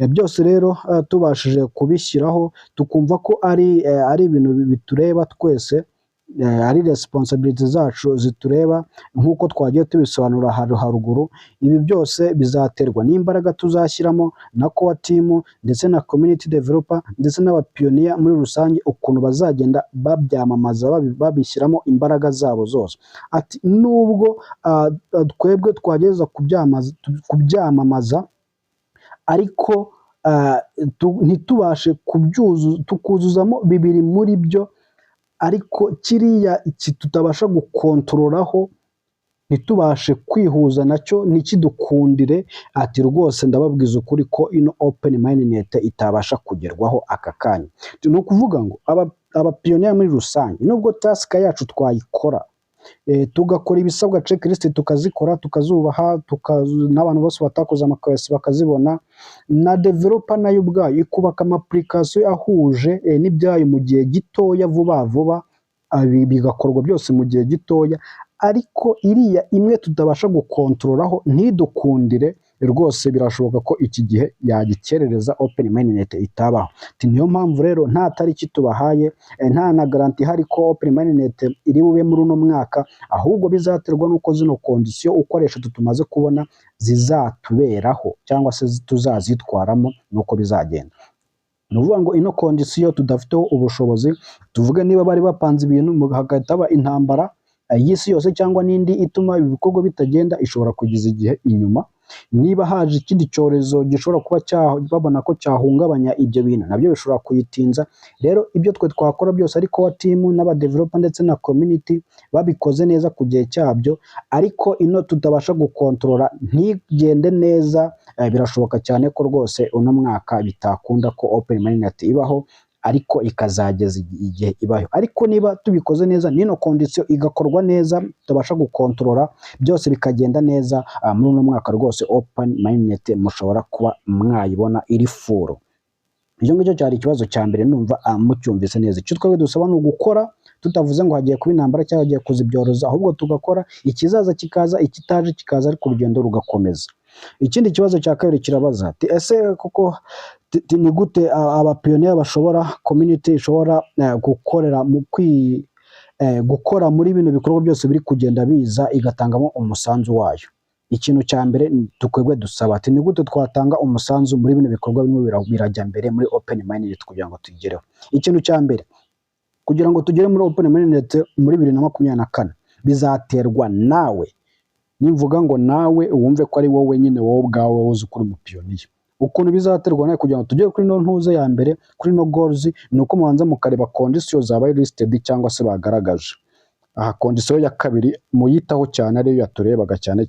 byose rero tubashije kubishyiraho, tukumva ko ari ibintu bitureba twese, ari responsibility zacu zitureba, nkuko twagiye tubisobanura haruguru. Ibi byose bizaterwa n'imbaraga tuzashyiramo na core team ndetse na community developer ndetse n'abapioneer muri rusange, ukuntu bazagenda babyamamaza babishyiramo imbaraga zabo zose. Ati nubwo twebwe twageza kubyamamaza, ariko ntitubashe tukuzuzamo bibiri muri byo, ariko kiriya iki tutabasha gukontroraho ntitubashe kwihuza nacyo nikidukundire ati rwose ndababwiza ukuri ko ino open mainnet itabasha kugerwaho aka kanya. Ni ukuvuga ngo abapiyoniya muri rusange nubwo task yacu twayikora tugakora ibisabwa checklist tukazikora tukazubaha n'abantu bose batakoze amakwesi bakazibona, na developer nayo ubwayo ikubaka application ahuje n'ibyayo mu gihe gitoya vuba bigakorwa byose mu gihe gitoya, ariko iriya imwe tutabasha gukontroraho ntidukundire rwose birashoboka ko iki gihe yagikerereza open mainnet itabaho. Niyo mpamvu rero nta tariki tubahaye, nta na garanti hari ko open mainnet iri bube muri uno mwaka, ahubwo bizaterwa nuko zino condition ukoresha tumaze kubona zizatuberaho cyangwa se tuzazitwaramo nuko bizagenda. Nuvuga ngo ino condition tudafiteho ubushobozi, tuvuge niba bari bapanze ibintu hagahita intambara y'isi yose cyangwa n'indi ituma ibikorwa bitagenda, ishobora kugiza igihe inyuma. Niba haje ikindi cyorezo gishobora kuba babona ko cyahungabanya ibyo bintu, nabyo bishobora kuyitinza. Rero ibyo twe twakora byose ariko wa team n'abadeveloper ndetse na community babikoze neza ku gihe cyabyo, ariko ino tutabasha gukontorora ntigende neza, birashoboka cyane ko rwose uno mwaka bitakunda ko open mainnet ibaho, ariko ikazageza igihe ibaho. Ariko niba tubikoze neza nino condition igakorwa neza, tutabasha gukontorora byose bikagenda neza, muri uno mwaka rwose open mainnet mushobora kuba mwayibona iri full. Iyo ngicyo cyari ikibazo cya mbere numva mucyumvise neza. Icyo twebwe dusaba no gukora, tutavuze ngo hagiye kuba intambara cyangwa hagiye kuzibyoroza, ahubwo tugakora ikizaza kikaza, ikitaje kikaza, ariko urugendo rugakomeza. Ikindi kibazo cya kabiri kirabaza ati ese koko ni gute abapiyoniya bashobora community ishobora gukorera mu gukora muri bino bikorwa byose biri kugenda biza igatangamo umusanzu wayo. Ikintu cya mbere tukwebwe dusaba ati ni gute twatanga umusanzu muri bino bikorwa bimwe birajya mbere muri open mainnet kugira ngo tugereho. Ikintu cya mbere kugira ngo tugere muri open mainnet muri 2024 bizaterwa nawe. Nimvuga ngo nawe wumve ko ari wowe nyine wowe ubwawe uzi kuri umupiyoniya, ukuntu bizaterwa nawe kugira ngo tugere kuri no ntuze ya mbere, kuri no goals, nuko mubanza mukareba conditions zabaye listed cyangwa se bagaragaje. Aha condition ya kabiri muyitaho cyane ariyo yaturebaga cyane.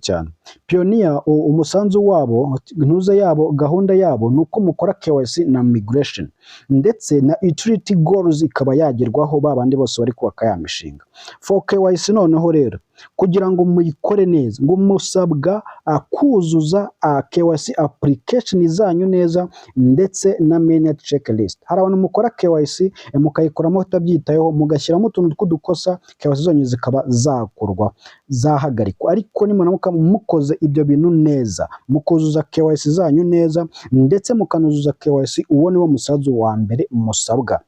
Pioneer umusanzu wabo ntuze yabo gahunda yabo nuko mukora KYC na migration ndetse na utility goals ikaba yagerwaho babandi bose bari kubaka ya mishinga. For KYC noneho rero kugira ngo muyikore neza ngo musabwa kuzuza KYC application zanyu neza ndetse na Mainnet checklist. Hari abantu mukora KYC mukayikoramo utabyitayeho mugashyiramo utuntu tw'udukosa, KYC zonye zikaba zakorwa zahagarikwa. Ariko nimuramuka mukoze ibyo bintu neza, mukuzuza KYC zanyu neza ndetse mukanuzuza KYC, uwo niwo musazo wa mbere musabwa.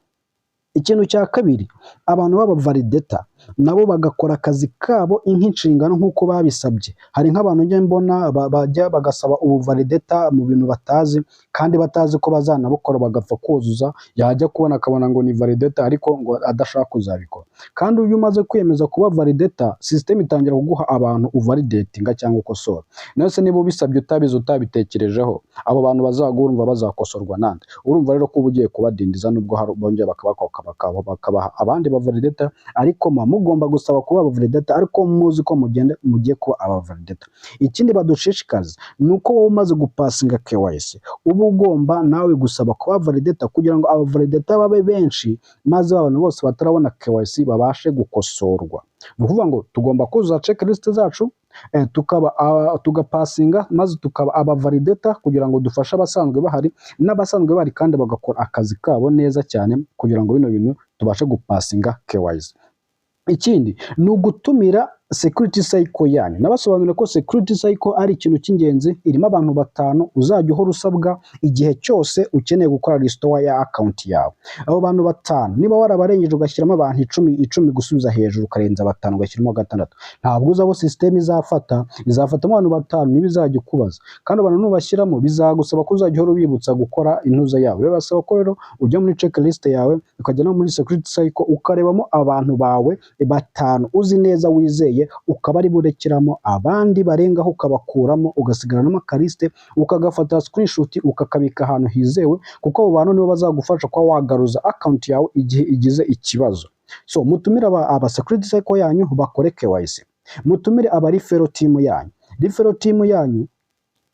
Ikintu cya kabiri, abantu baba validator nabo bagakora akazi kabo nk'inshingano nk'uko babisabye. Hari nk'abantu nge mbona bajya bagasaba ubu validator mu bintu batazi, kandi batazi ko bazanabukora bagapfa kuzuza, yajya kubona akabona ngo ni validator ariko ngo adashaka kuzabikora. Kandi uyu umaze kwiyemeza kuba validator, system itangira kuguha abantu uvalidatinga cyangwa ukosora. Nose niba ubisabye utabizi utabitekerejeho, abo bantu bazagurumva bazakosorwa nande. Urumva rero ko ugiye kubadindiza nubwo hari bongeye bakabaha abandi ba validator, ariko mugomba gusaba kuba aba validator ariko muzi ko mugiye kuba aba validator. Ikindi badushishikaza nuko wowe umaze gupasinga KYC ubu ugomba nawe gusaba kuba validator kugira ngo aba validator babe benshi, maze abantu bose batarabona KYC babashe gukosorwa. Nukuvuga ngo tugomba kuzuza checklist zacu tugapasinga maze tukaba aba validator kugira ngo dufashe abasanzwe bahari n'abasanzwe bari kandi bagakora akazi kabo neza cyane kugira ngo bino bintu tubashe gupasinga KYC. Ikindi ni ugutumira security cycle yanyu. Nabasobanurira ko security cycle ari ikintu cy'ingenzi, irimo abantu batanu uzajya uhora usabwa igihe cyose ukeneye gukora restore ya account yawe. Abo bantu batanu niba warabarengeje ugashyiramo abantu 10 gusubiza hejuru ukarenza batanu ugashyiramo gatandatu, ntabwo uzabo system izafatamo abantu batanu nibizajya kubaza. Kandi abantu nubashyiramo bizagusaba ko uzajya uhora ubibutsa gukora intuza yawe. Rero basaba ko rero ujya muri checklist yawe ukajya no muri security cycle ukarebamo abantu bawe batanu uzi neza wizeye, ukaba ari burekiramo abandi barengaho ukabakuramo ugasigarana n'amakariste ukagafata screenshot ukakabika ahantu hizewe, kuko abo bantu nibo bazagufasha kwa wagaruza account yawe igihe igize ikibazo. So mutumire aba security cycle yanyu bakore KYC, mutumire aba referral team yanyu, referral team yanyu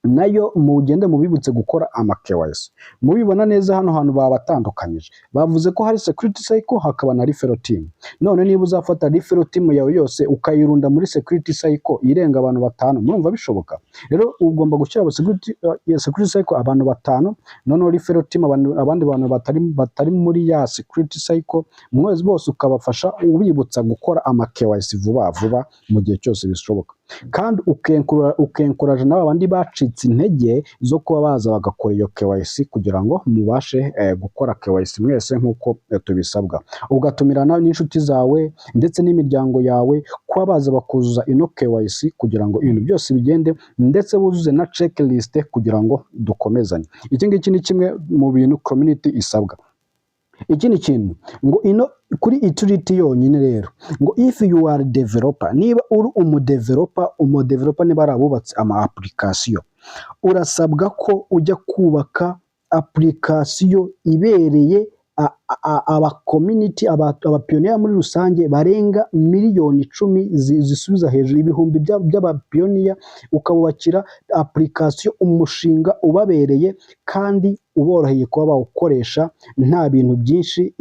nayo mugende mubibutse gukora ama KYC. Mubibona neza hano hantu babatandukanyije, bavuze ko hari security cycle hakaba na referral team. None niba uzafata referral team yawe yose ukayirunda muri security cycle irenga abantu 5, murumva bishoboka? Rero ugomba gushyira aba security cycle abantu 5, none referral team abandi bantu batari muri ya security cycle, mwese bose ukabafasha ubibutsa gukora ama KYC vuba vuba mu gihe cyose bishoboka. Kandi ukencourage n'abandi bacitse intege zo kuba baza bagakora iyo KYC kugira ngo mubashe gukora KYC mwese nkuko tubisabwa. Ugatumira n'inshuti zawe ndetse n'imiryango yawe kuba baza bakuzuza ino KYC kugira ngo ibintu byose bigende, ndetse buzuze na checklist kugira ngo dukomezanye. Iki ngiki ni kimwe mu bintu community isabwa. Ikindi kintu ngo ino kuri utility yonyine rero ngo if you are developer, niba uri umudeveloper niba arabubatse ama application, urasabwa ko ujya kubaka application ibereye aba community aba pioneer muri rusange barenga miliyoni 10 zisubiza hejuru ibihumbi by'abapioneer, ukabubakira application umushinga ubabereye kandi uboroheye kuba bawukoresha nta bintu byinshi,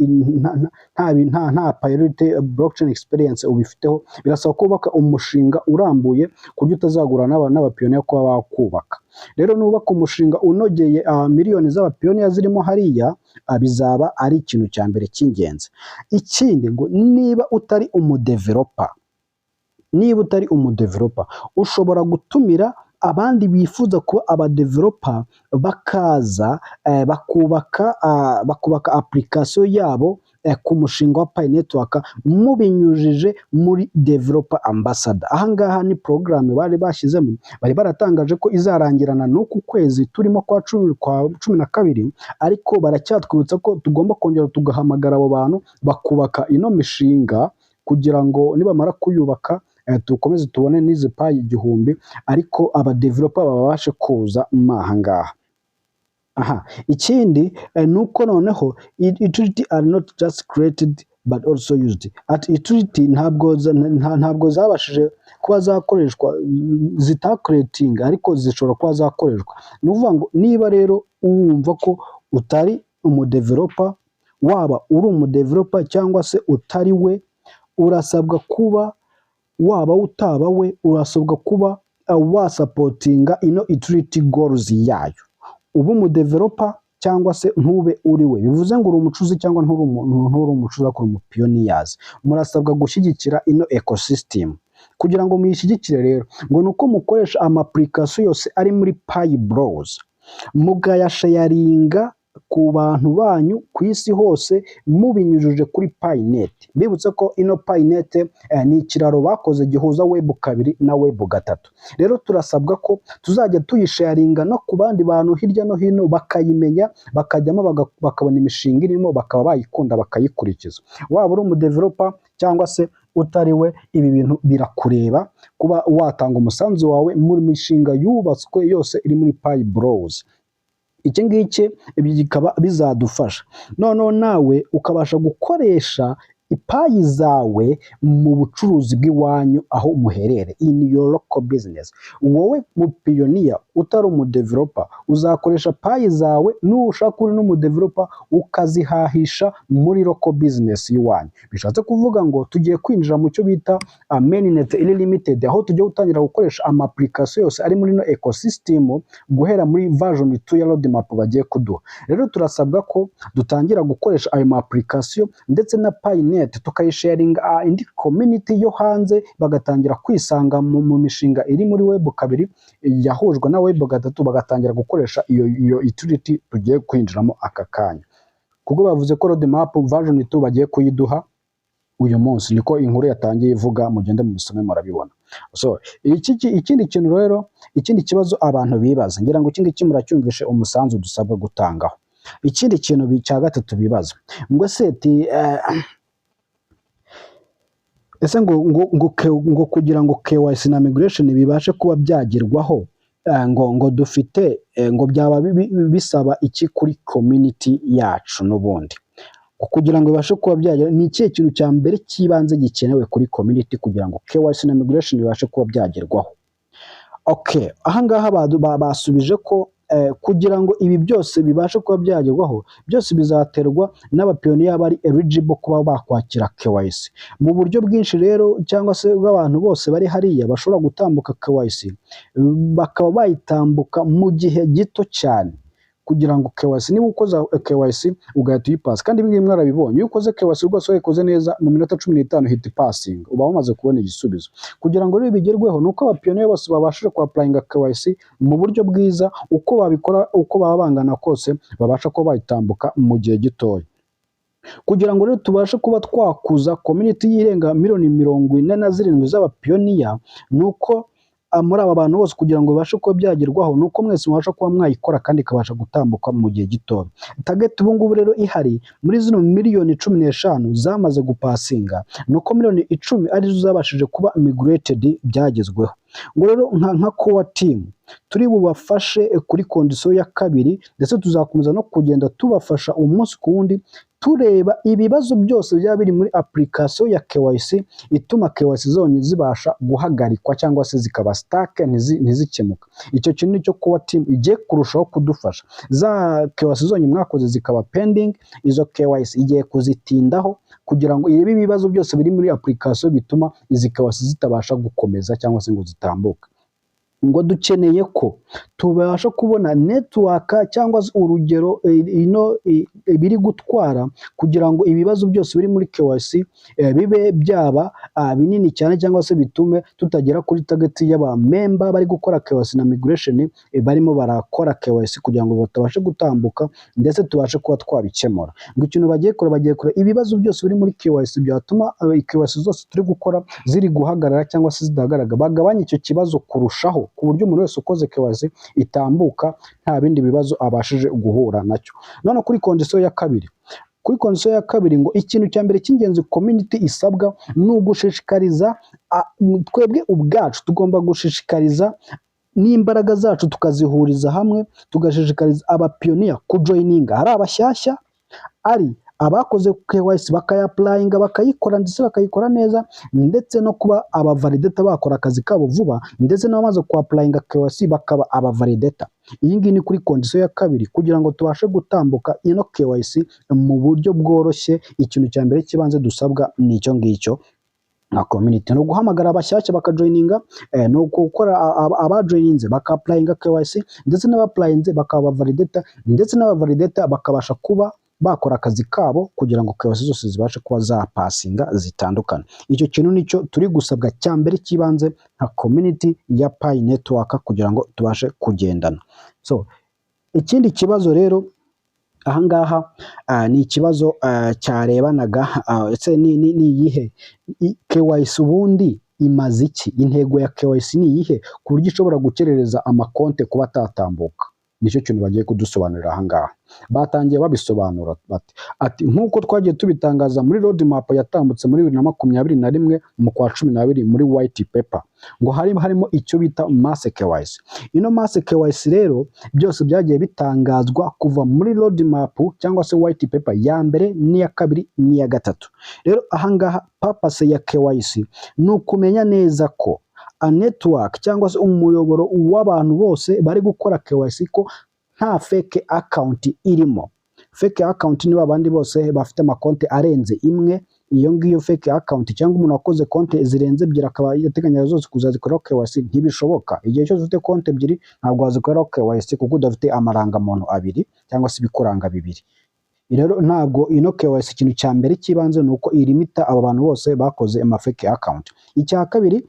nta Pailot blockchain experience ubifiteho. Birasaba kubaka umushinga urambuye kuburyo utazagura n'abapioneer kuba bakubaka. Rero nubaka umushinga unogeye miliyoni z'abapioneer zirimo hariya, bizaba ari ikintu cya mbere cy'ingenzi. Ikindi ngo niba utari umudeveloper ushobora gutumira abandi bifuza kuba abadeveloper bakaza bakubaka application yabo ku mushinga wa Mainnet mubinyujije muri developer ambassador. Ahangaha ni program bari bashyizemo, bari baratangaje ko izarangirana n'uku kwezi turimo kwa 12, ariko baracyatwibutsa ko tugomba kongera tugahamagara abo bantu bakubaka ino mishinga kugira ngo nibamara kuyubaka tukomeze tubone n'izi payi 1000, ariko aba developer babashe kuza mahangaha. Ikindi nuko noneho utility are not just created but also used. At utility ntabwo zabashije kuba zakoreshwa, zitacreating ariko zishobora kuba zakoreshwa. Nuvuga ngo niba rero wumva ko utari umudeveloper, waba uri umudeveloper cyangwa se utari we, urasabwa kuba waba utaba we, urasabwa kuba wasupportinga ino utility goals yayo. Ubu umudeveloper cyangwa se ntube uri we, bivuze ngo uri umucuzi cyangwa nturi umucuzi akora umupioneers, murasabwa gushyigikira ino ecosystem. Kugira ngo muyishyigikire rero ngo nuko mukoresha ama application yose ari muri Pi Bros, mugayasharinga ku bantu banyu ku isi hose mubinyujuje kuri Mainnet. Bibutse ko ino Mainnet ni ikiraro bakoze gihuza web 2 na web 3. Rero turasabwa ko tuzajya tuyisharinga no ku bandi bantu hirya no hino bakayimenya, bakajyamo bakabona imishinga irimo, bakaba bayikunda bakayikurikiza. Waba uri umudeveloper cyangwa se utari we, ibi bintu birakureba kuba watanga umusanzu wawe muri mishinga yubatswe yose iri muri Pi Bros. Iki ngiki bikaba bizadufasha noneho nawe ukabasha gukoresha ipayi zawe mu bucuruzi bw'iwanyu aho muherere, in your local business. Wowe mu pioneer utari umudeveloper uzakoresha payi zawe, nushaka uri n'umudeveloper ukazihahisha muri local business y'iwanyu. Bishatse kuvuga ngo tugiye kwinjira mu cyo bita Mainnet limited, aho tugiye gutangira gukoresha ama application yose ari muri no ecosystem guhera muri version 2 ya roadmap bagiye kuduha. Rero turasabwa ko dutangira gukoresha ayo ma application ndetse na Mainnet tukayisharinga indi community yo hanze, bagatangira kwisanga mu mishinga iri muri web 2 yahujwe na web 3, bagatangira gukoresha iyo utility tugiye kwinjiramo aka kanya. Kuko bavuze ko roadmap version 2 bagiye kuyiduha uyu munsi, niko inkuru yatangiye ivuga, mugende mu bisome murabibona. So ikindi kintu rero, ikindi kibazo abantu bibaza, ngira ngo ikindi kimuracyumvishe umusanzu dusabwa gutangaho. Ikindi kintu cya gatatu bibaza ngo seti ese ngo kugira ngo KYC na migration bibashe kuba byagerwaho, ngo dufite ngo byaba bisaba iki kuri community yacu n'ubundi. kugira ngo ibashe kuba byagera ni ikihe kintu cya mbere cy'ibanze gikenewe kuri community kugira ngo KYC na migration bibashe kuba byagerwaho. Okay, ahangaha basubije ko kugira ngo ibi byose bibashe kuba byagerwaho byose bizaterwa n'abapiyoniya bari eligible kuba bakwakira KYC mu buryo bwinshi rero, cyangwa se bw'abantu bose bari hariya bashobora gutambuka KYC bakaba bayitambuka mu gihe gito cyane, kugira ngo KYC niba ukoze KYC ugahita uyipasa, kandi ibi ngibi mwarabibonye, iyo ukoze KYC rwose wayikoze neza mu minota 15 hit passing uba wamaze kubona igisubizo. Kugira ngo rero bigerweho nuko abapiyoniya bose babashije ku applyinga KYC mu buryo bwiza, uko babikora uko baba bangana kose babasha kuba bayitambuka mu gihe gitoya. Kugira ngo rero tubashe kuba twakuza community yirenga miliyoni 47 z'abapiyoniya, nuko muri aba bantu bose kugira ngo bibashe kuba byagerwaho nuko mwese mubasha kuba mwayikora kandi ikabasha gutambuka mu gihe gito. Target ubu ngubu rero ihari muri zino miliyoni 15 zamaze gupasinga, nuko miliyoni 10 arizo zabashije kuba migrated byagezweho. Ngo rero nka core team turi bubafashe kuri condition ya kabiri, ndetse tuzakomeza no kugenda tubafasha umunsi ku wundi tureba ibibazo byose byaba biri muri application ya KYC ituma KYC zonye zibasha guhagarikwa cyangwa se zikaba stuck ntizikemuka. Icyo kintu nicyo core team igiye kurushaho kudufasha. Za KYC zonye mwakoze zikaba pending, izo KYC igiye kuzitindaho kugira ngo ibi bibazo byose biri muri application bituma izi KYC zitabasha gukomeza cyangwa se ngo zitambuka. Ngo dukeneye ko tubasha kubona network cyangwa urugero biri gutwara kugira ngo ibibazo byose biri muri KYC bibe byaba binini cyane, cyangwa se bitume tutagera kuri target y'aba member bari gukora KYC na migration barimo barakora KYC kugira ngo batabashe gutambuka, ndetse tubashe kuba twabikemura. Ngo ikintu bagiye kora ibibazo byose biri muri KYC byatuma KYC zose turi gukora ziri guhagarara cyangwa se zidahagarara, bagabanye icyo kibazo kurushaho, ku buryo umuntu wese ukoze KYC itambuka nta bindi bibazo abashije guhura nacyo. None kuri condition ya kabiri, ngo ikintu cya mbere cy'ingenzi community isabwa ni ugushishikariza twebwe ubwacu, tugomba gushishikariza n'imbaraga zacu tukazihuriza hamwe, tugashishikariza abapiyoniya kujoininga, hari abashyashya ari abakoze KYC bakayapplyinga bakayikora ndetse bakayikora neza, ndetse no kuba abavalidator bakora akazi kabo vuba, ndetse n'abamaze kuapplyinga KYC bakaba abavalidator. Iyi ngiyi ni kuri condition ya kabiri kugira ngo tubashe gutambuka ino KYC mu buryo bworoshye. Ikintu cya mbere kibanze dusabwa ni icyo ngicyo na community, no guhamagara abashyashya bakajoininga, no gukora abajoininze bakapplyinga KYC, ndetse n'abapplyinze bakaba validator, ndetse n'abavalidator bakabasha kuba bakora akazi kabo kugira ngo KYC zose zibashe kuba zapasinga zitandukana. Icyo kintu nicyo turi gusabwa cya mbere kibanze nka community ya Pi network kugira ngo tubashe kugendana. So ikindi kibazo rero ahangaha ni ikibazo cyarebanaga ese ni iyihe KYC ubundi imaze iki, intego ya KYC ni iyihe ku buryo ishobora gukerereza amakonte kuba atatambuka. Nicyo kintu bagiye kudusobanurira ahangaha. Batangiye babisobanura ati nk'uko twagiye tubitangaza muri roadmap yatambutse muri 2021 mu kwa 12 muri white paper, ngo harimo icyo bita mass KYC. Ino mass KYC rero byose byagiye bitangazwa kuva muri roadmap cyangwa se white paper ya mbere n'iya kabiri n'iya gatatu. Rero ahangaha purpose ya KYC ni ukumenya neza ko a network cyangwa se umuyoboro w'abantu bose bari gukora KYC ko nta fake account irimo. Fake account ni babandi bose bafite amakonte arenze imwe. Iyo ngiyo fake account cyangwa umuntu wakoze konte zirenze ebyiri akaba yateganya zose kuzazikora KYC ntibishoboka. Igihe cyose ufite konte ebyiri ntabwo wazikora KYC kuko udafite amarangamuntu abiri cyangwa se ibikuranga bibiri. Rero ntabwo ino KYC ikintu cya mbere kibanze nuko irimita abo bantu bose bakoze fake account. Icya kabiri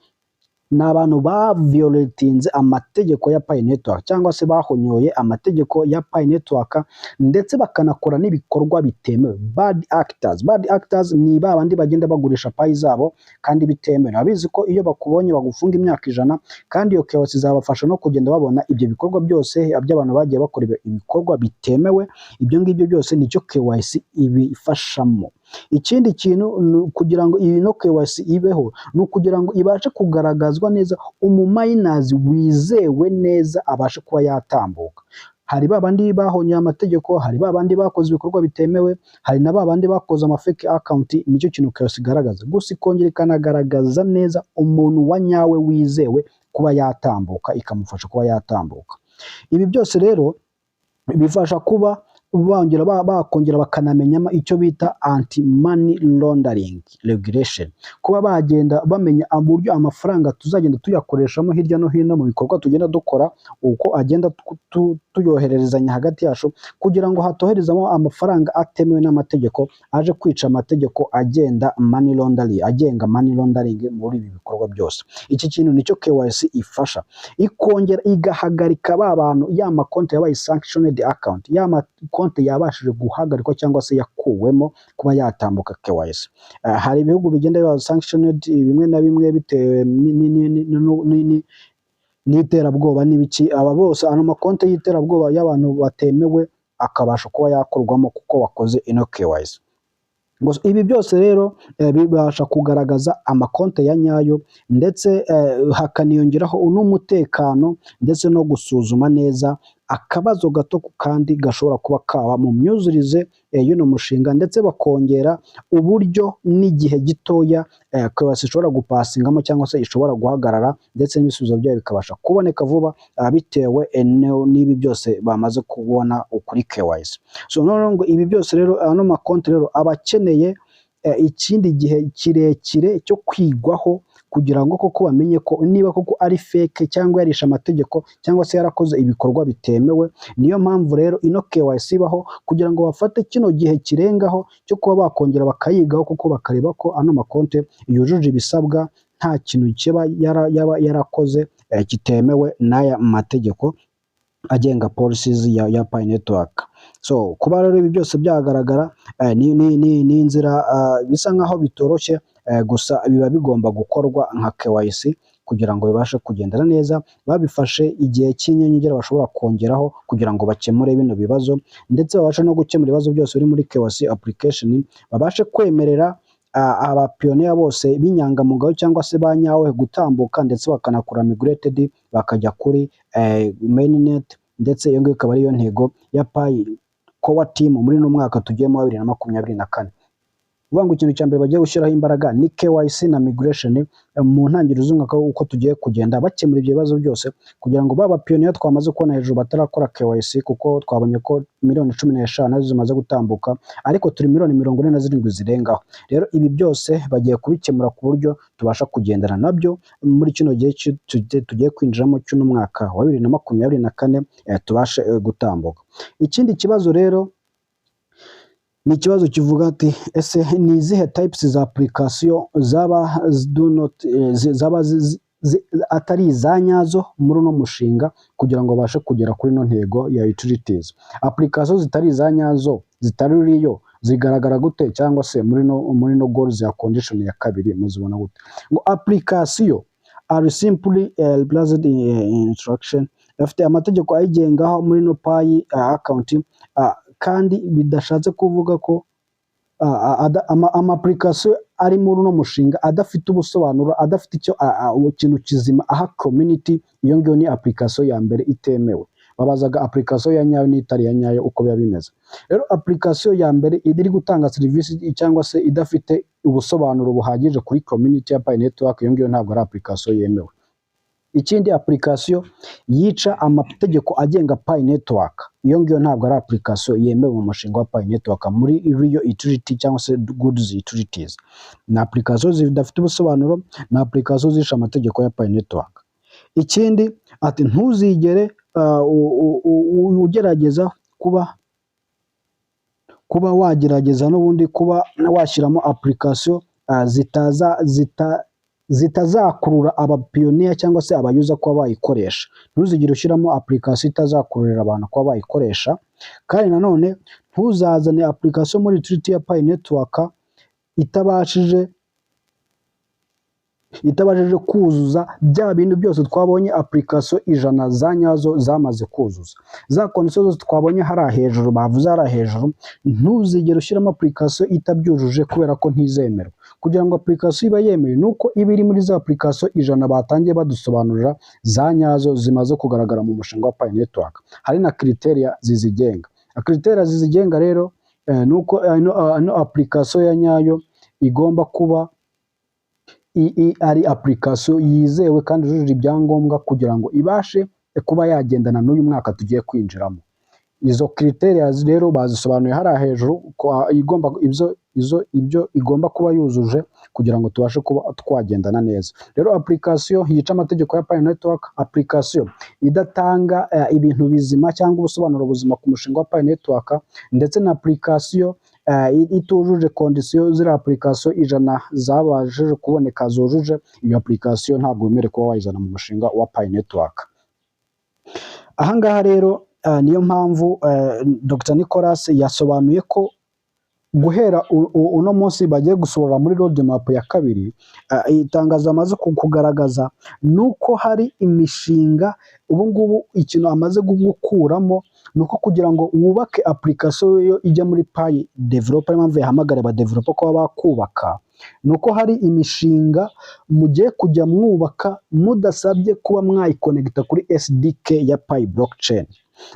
ni abantu violatinze amategeko ya Pi network cyangwa se bahonyoye amategeko ya Pi network, ndetse bakanakora n'ibikorwa bitemewe. Bad actors ni babandi bagenda bagurisha Pi zabo kandi bitemewe. Abizi ko iyo bakubonye bagufunga imyaka 100, kandi iyo KYC zabafasha no kugenda babona ibyo bikorwa byose by'abantu bagiye bakora ibikorwa bitemewe. Ibyo ngibyo byose nicyo KYC ibifashamo. Ikindi kintu kugira ngo iyi no KYC ibeho no kugira ngo ibashe kugaragazwa neza, umu miners wizewe neza abashe kuba yatambuka. hari babandi bahonye amategeko, hari babandi bakoze ibikorwa bitemewe, hari na babandi bakoze amafake account. Nicyo kintu KYC igaragaza, gusa ikongera ikanagaragaza neza umuntu wa nyawe wizewe kuba yatambuka, ikamufasha kuba yatambuka. Ibi byose rero bifasha kuba bakongera bakanamenyamo icyo bita anti money laundering regulation, kuba bagenda bamenya uburyo amafaranga tuzagenda tuyakoreshamo hirya no hino mu bikorwa tugenda dukora, uko agenda tuyohererezanya hagati yacu, kugira ngo hatoherezamo amafaranga atemewe n'amategeko aje kwica amategeko agenga money laundering muri ibi bikorwa byose. Iki kintu nicyo KYC ifasha, ikongera igahagarika ba bantu ya makonti yabaye sanctioned account, ya konti yabashije guhagarikwa cyangwa se yakuwemo kuba yatambuka KYC. Hari ibihugu bigenda biba sanctioned bimwe na bimwe bitewe n'iterabwoba n'ibiki, aba bose ano makonti y'iterabwoba y'abantu batemewe akabasha kuba yakorwamo kuko wakoze ino KYC. Ibi byose rero bibasha kugaragaza amakonti ya nyayo, ndetse hakaniyongeraho n'umutekano, ndetse no gusuzuma neza akabazo gato kandi gashobora kuba kaba mu myuzurize y'uno mushinga, ndetse bakongera uburyo n'igihe gitoya KYC ishobora gupasingamo cyangwa se ishobora guhagarara, ndetse n'ibisubizo byayo bikabasha kuboneka vuba bitewe n'ibi byose bamaze kubona kuri KYC. Noneho ngo ibi byose rero ano makonti rero abakeneye ikindi gihe kirekire cyo kwigwaho, kugira ngo koko bamenye ko niba koko ari fake cyangwa yarisha amategeko cyangwa se yarakoze ibikorwa bitemewe. Niyo mpamvu rero ino KYC ibaho, kugira ngo bafate kino gihe kirengaho cyo kuba bakongera bakayigaho, kuko bakareba ko ano makonti yujuje ibisabwa, nta kintu kiba yarakoze kitemewe n'aya mategeko agenga policies ya Pailot. Kuba rero ibi byose byagaragara ni inzira bisa nkaho bitoroshye, gusa biba bigomba gukorwa nka KYC kugira ngo bibashe kugendana neza. Babifashe igihe cy'inyongera bashobora kongeraho kugira ngo bakemure bino bibazo, ndetse babashe no gukemura ibibazo byose biri muri KYC application, babashe kwemerera abapioneer bose b'inyangamugayo cyangwa se ba nyawe gutambuka, ndetse bakanakura migrated bakajya kuri Mainnet, ndetse iyo ngiyo ikaba ariyo ntego ya Pailot core team muri no mwaka tugiyemo 2024. Uvuga ngo ikintu cyambere bagiye gushyiraho imbaraga ni KYC na migration mu ntangiriro z'umwaka uko tugiye kugenda bakemura ibyo bibazo byose, kugira ngo baba pioneer twamaze kubona hejuru batarakora KYC, kuko twabonye ko miliyoni 15 zimaze gutambuka, ariko turi miliyoni 47 zirengaho. Rero ibi byose bagiye kubikemura ku buryo tubasha kugendana nabyo muri kino gihe tugiye kwinjiramo cy'uno mwaka wa 2024 tubashe gutambuka. Ikindi kibazo rero ni ikibazo kivuga ati ese ni izihe types za application zaba atari izanyazo muri uno mushinga, kugira ngo bashe kugera kuri no ntego ya utilities. Application zitari izanyazo zitari riyo zigaragara gute, cyangwa se muri no goals ya condition ya kabiri muzibona gute? Ngo application are simply blazed instruction, afite amategeko ayigengaho muri no Pailot account, kandi bidashatse kuvuga ko ama-application ari muri uno mushinga adafite ubusobanuro, adafite ikintu kizima aha community. Iyo ngiyo ni application ya mbere itemewe. Babazaga application ya nyayo n'itari ya nyayo uko biba bimeze. Rero application ya mbere iri gutanga service cyangwa se idafite ubusobanuro buhagije kuri community ya Pailot network, iyo ngiyo ntabwo ari application yemewe. Ikindi application yica amategeko agenga Pailot network, iyo ngiyo ntabwo ari application yemewe mu mushinga wa Pailot network muri real utility cyangwa se goods utilities. Na application zidafite ubusobanuro, na application zisha amategeko ya Pailot network. Ikindi ati ntuzigere ugerageza kuba wagerageza n'ubundi kuba washyiramo application zitazakurura abapioneer cyangwa se abayuza kuba bayikoresha. Ntuzigire ushyiramo application itazakururira abantu kuba bayikoresha. Kandi nanone ntuzazane application muri utility ya Pailot network itabashije itabashije kuzuza bya bintu byose twabonye application 100 za nyazo zamaze kuzuza, za conditions zose twabonye hari hejuru bavuze hari hejuru, ntuzigere ushyiramo application itabyujuje kubera ko ntizemerwa. Kugira ngo application iba yemewe nuko iba iri muri za application 100 batangiye badusobanurira za nyazo zimaze kugaragara mu mushinga wa Pi Network. Hari na criteria zizigenga. Criteria zizigenga rero nuko ano application ya nyayo igomba kuba ari application yizewe kandi yujuje ibyangombwa kugira ngo ibashe kuba yagendana n'uyu mwaka tugiye kwinjiramo. Izo criteria rero bazisobanuye hari hejuru ko igomba ibyo igomba kuba yuzuje kugira ngo tubashe kuba twagendana neza. Rero application yica amategeko ya Pi Network, application idatanga ibintu bizima cyangwa ubusobanuro buzima ku mushinga wa Pi Network, ndetse na application itujuje condition zira application 100 zabashije kuboneka zujuje, iyo application ntabwo wemere kuba wayizana mu mushinga wa Pi Network. Ahangaha rero niyo mpamvu Dr Nicolas yasobanuye ko guhera uno munsi bagiye gusohora muri roadmap ya kabiri, itangazo amaze kugaragaza nuko hari imishinga ubu ngubu ikintu amaze gukuramo nuko kugira ngo wubake application yo ijya muri Pi developer, impamvu yahamagara aba developer ko bakubaka nuko hari imishinga mugiye kujya mwubaka mudasabye kuba mwayikonekita kuri SDK ya Pi blockchain.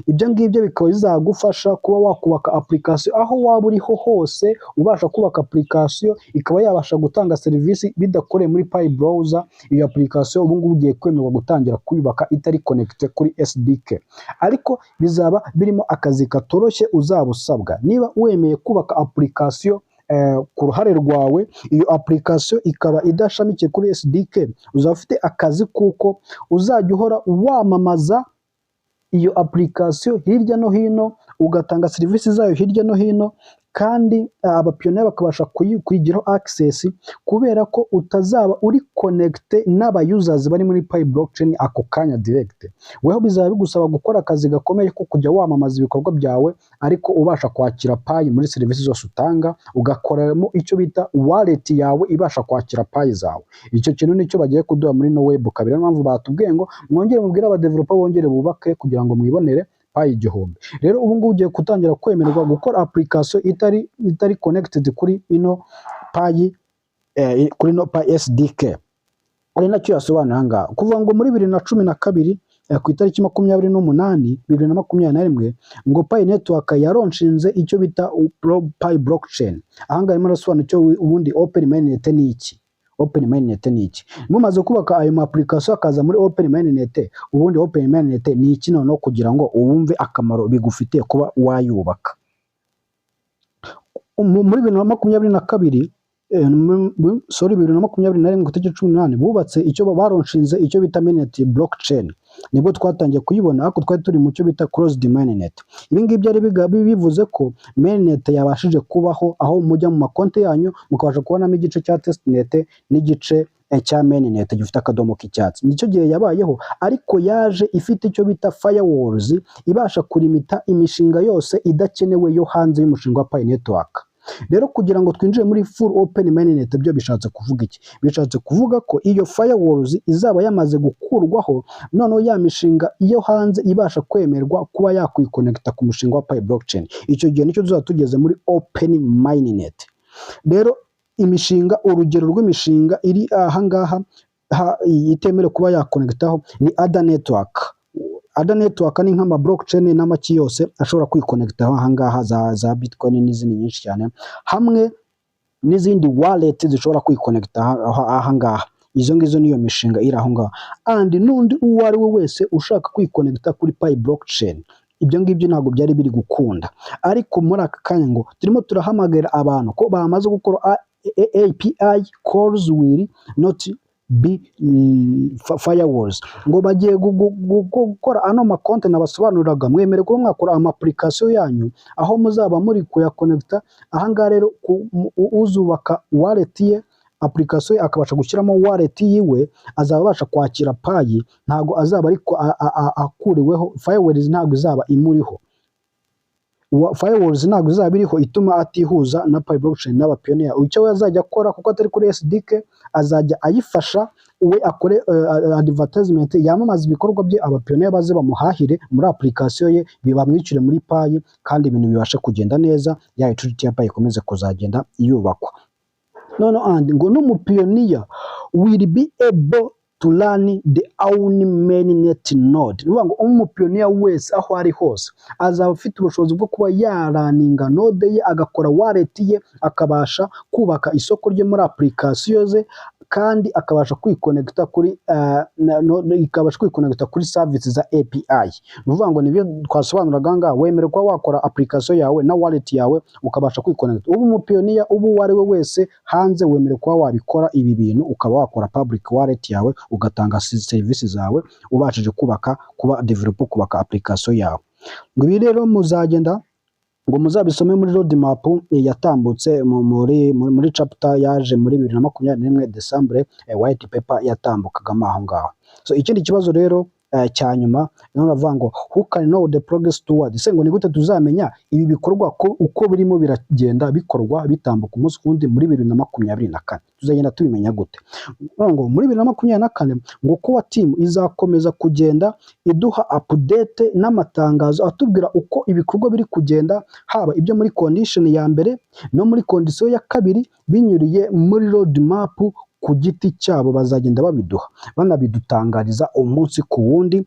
Ibyo ngibyo bikaba bizagufasha kuba wakubaka application aho waba uriho hose, ubasha kubaka application ikaba yabasha gutanga serivisi bidakoreye muri Pi browser. Iyo application ubu ngubu ugiye kwemerwa gutangira kuyubaka itari connected kuri SDK, ariko bizaba birimo akazi katoroshye uzaba usabwa. Niba wemeye kubaka application ku ruhare rwawe, iyo application ikaba idashamikiye kuri SDK, uzaba ufite akazi kuko uzajya uhora wamamaza iyo application hirya no hino, ugatanga serivisi zayo hirya no hino, kandi abapionere bakabasha kuyigiraho access kubera ko utazaba uri connected n'aba users bari muri Pi blockchain ako kanya direct. Weho bizaba bigusaba gukora akazi gakomeye ko kujya wamamaza ibikorwa byawe, ariko ubasha kwakira Pi muri serivisi zose utanga, ugakoramo icyo bita wallet yawe ibasha kwakira Pi zawe. Icyo kintu nicyo bagiye kuduha muri no web kabiri. Mpamvu batubwiye ngo mwongere mubwire aba developer bongere bubake kugira ngo mwibonere Pi 1000. Rero ubu ngubu ugiye gutangira kwemererwa gukora application itari connected kuri ino Pi kuri no Pi SDK. Ari nacyo yasobanura hanga kuvuga ngo muri 2012 ku itariki 28 2021 ngo Pi Network yaronshinze icyo bita Pi blockchain. Ahanga arimo arasobanura icyo ubundi Open Mainnet ni iki. Open Mainnet ni iki? Mumaze kubaka ayo application akaza muri Open Mainnet, ubundi Open Mainnet ni iki noneho kugira ngo uwumve akamaro bigufitiye kuba wayubaka. Muri 2022 2021 ku itariki 18 bubatse icyo baronshinze icyo bita Mainnet blockchain. Nibwo twatangiye kuyibona, ariko twari turi mu cyo bita closed mainnet. Ibi ngibi byari bivuze ko mainnet yabashije kubaho aho mujya mu makonti yanyu mukabasha kubonamo igice cya testnet n'igice cya mainnet gifite akadomo k'icyatsi. Nicyo gihe yabayeho, ariko yaje ifite icyo bita firewalls ibasha kulimita imishinga yose idakenewe yo hanze y'umushinga wa Pi Network. Rero kugira ngo twinjire muri full open mainnet byo bishatse kuvuga iki? Bishatse kuvuga ko iyo firewalls izaba yamaze gukurwaho, noneho ya mishinga iyo hanze ibasha kwemerwa kuba yakwikonekita ku mushinga wa Pi blockchain. Icyo gihe nicyo tuzatugeze muri open mainnet. Rero imishinga, urugero rw'imishinga iri ahangaha itemerewe kuba yakonekitaho ni other network. Other network ni nk'ama blockchain n'amaki yose ashobora kwikonekitaho ahangaha za Bitcoin n'izindi nyinshi cyane, hamwe n'izindi wallet zishobora kwikonekita ahangaha. Izo ngizo niyo mishinga iri aho ngaho. And n'undi uwo ari we wese ushaka kwikonekita kuri Pi blockchain, ibyo ngibyo ntabwo byari biri gukunda. Ariko muri aka kanya ngo turimo turahamagara abantu ko bamaze gukora API calls will not be firewalls, ngo bagiye gukora ano makonti nabasobanuriraga. Mwemere ko mwakora ama application yanyu aho muzaba muri kuyakonekita. Ahangaha rero uzubaka wallet ye, application akabasha gushyiramo wallet yiwe, azaba abasha kwakira Pi, ntago azaba ariko akuriweho, firewalls ntago izaba imuriho. firewalls ntabwo izaba iriho ituma atihuza na Pi blockchain n'abapioneer. Icyo we azajya akora kuko atari kuri SDK, azajya ayifasha we akore advertisement, yamamaza ibikorwa bye, abapioneer baze bamuhahire muri application ye, bibamwicire muri Pi, kandi ibintu bibashe kugenda neza, ya utility ya Pi ikomeze kuzagenda yubakwa. None and ngo n'umupioneer will be able to run the own mainnet node. Nuvuga ngo umupioneer wese aho ari hose azaba afite ubushobozi bwo kuba yaraninga node ye, agakora wallet ye, akabasha kubaka isoko rye muri application ze, kandi akabasha kwikonekta kuri ikabasha kwikonekta kuri services za API. Nuvuga ngo nibyo twasobanuraga ngaho, wemere kwa wakora application yawe na wallet yawe ukabasha kwikonekta. Ubu umupioneer ubu wari we wese hanze, wemere kwa wabikora ibi bintu, ukaba wakora public wallet yawe, ugatanga services zawe, ubashije kubaka kuba develop kubaka application yawe. Ngo ibi rero muzagenda ngo muzabisome muri roadmap yatambutse muri chapter yaje muri 2021 December, white paper yatambukagamo aho ngaho. So ikindi kibazo rero cya nyuma navuga ngo who can know the progress toward, se ngo ni gute tuzamenya ibi bikorwa ko uko birimo biragenda bikorwa bitambuka umunsi kundi muri 2024, tuzagenda tubimenya gute? Ngo muri 2024 ngo kuba team izakomeza kugenda iduha update n'amatangazo atubwira uko ibikorwa biri kugenda, haba ibyo muri condition ya mbere no muri condition ya kabiri, binyuriye muri roadmap ku giti cyabo, bazagenda babiduha banabidutangariza umunsi ku wundi,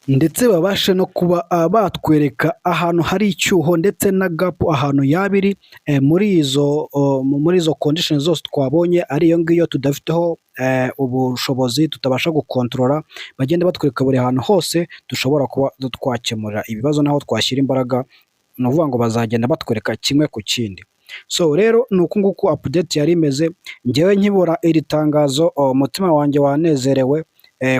ndetse babashe no kuba batwereka ahantu hari icyuho ndetse na gap ahantu yabiri muri izo conditions zose twabonye, ari iyo ngiyo tudafiteho ubushobozi tutabasha gukontrola, bagenda batwereka buri hantu hose dushobora kuba twakemurira ibibazo naho twashyira imbaraga. Nuvuga ngo bazagenda batwereka kimwe ku kindi. So rero nuko nguko update yari imeze. Ngewe nkibura iri tangazo umutima wanjye wanezerewe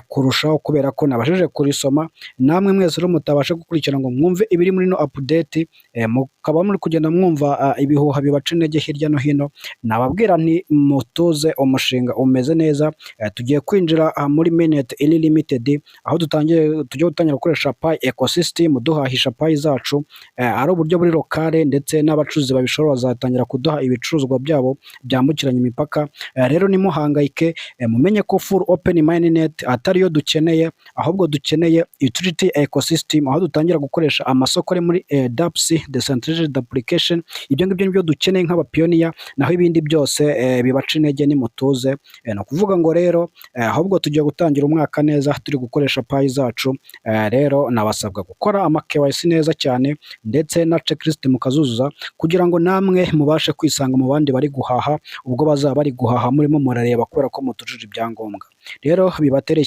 kurushaho, kubera ko nabashije kurisoma, namwe mwese rero mutabasha gukurikirana ngo mwumve ibiri muri no update, mukaba muri kugenda mwumva ibihuha bibaca intege hirya no hino. Nababwira nti mutuze, umushinga umeze neza, tugiye kwinjira muri Mainnet limited, aho tugiye gutangira gukoresha Pi ecosystem, duhahisha Pi zacu, ari uburyo buri lokale, ndetse n'abacuruzi babishobora bazatangira kuduha ibicuruzwa byabo byambukiranya imipaka. Rero nimuhangayike, mumenye ko full open Mainnet atari yo dukeneye, ahubwo dukeneye utility ecosystem, aho dutangira gukoresha amasoko ari muri dApps, decentralized application. Ibyo ngibyo nibyo dukeneye nk'abapioneer, naho ibindi byose bibaca intege nimutuze. No kuvuga ngo rero ahubwo tugiye gutangira umwaka neza turi gukoresha Pi zacu. Rero nabasabwa gukora ama KYC neza cyane, ndetse na checklist mukazuzuza, kugira ngo namwe mubashe kwisanga mu bandi bari guhaha, ubwo bazaba bari guhaha murimo murareba, kubera ko mutujuje ibyangombwa. Rero bibatere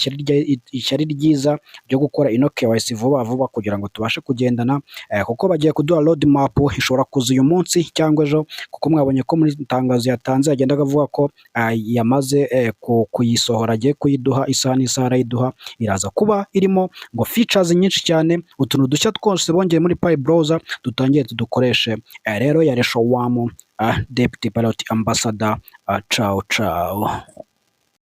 ishyari ryiza ryo gukora ino KYC vuba vuba, kugira ngo tubashe kugendana, kuko bagiye kuduha roadmap ishobora kuza uyu munsi cyangwa ejo, kuko mwabonye ko muri Itangazo yatanze yagendaga avuga ko yamaze kuyisohora, agiye kuyiduha isaha n'isaha arayiduha. Iraza kuba irimo ngo features nyinshi cyane, utuntu dushya twose bongeye muri Pi browser dutangiye tudukoreshe. Rero yari Shoam, Deputy Pailot Ambassador. Ciao ciao.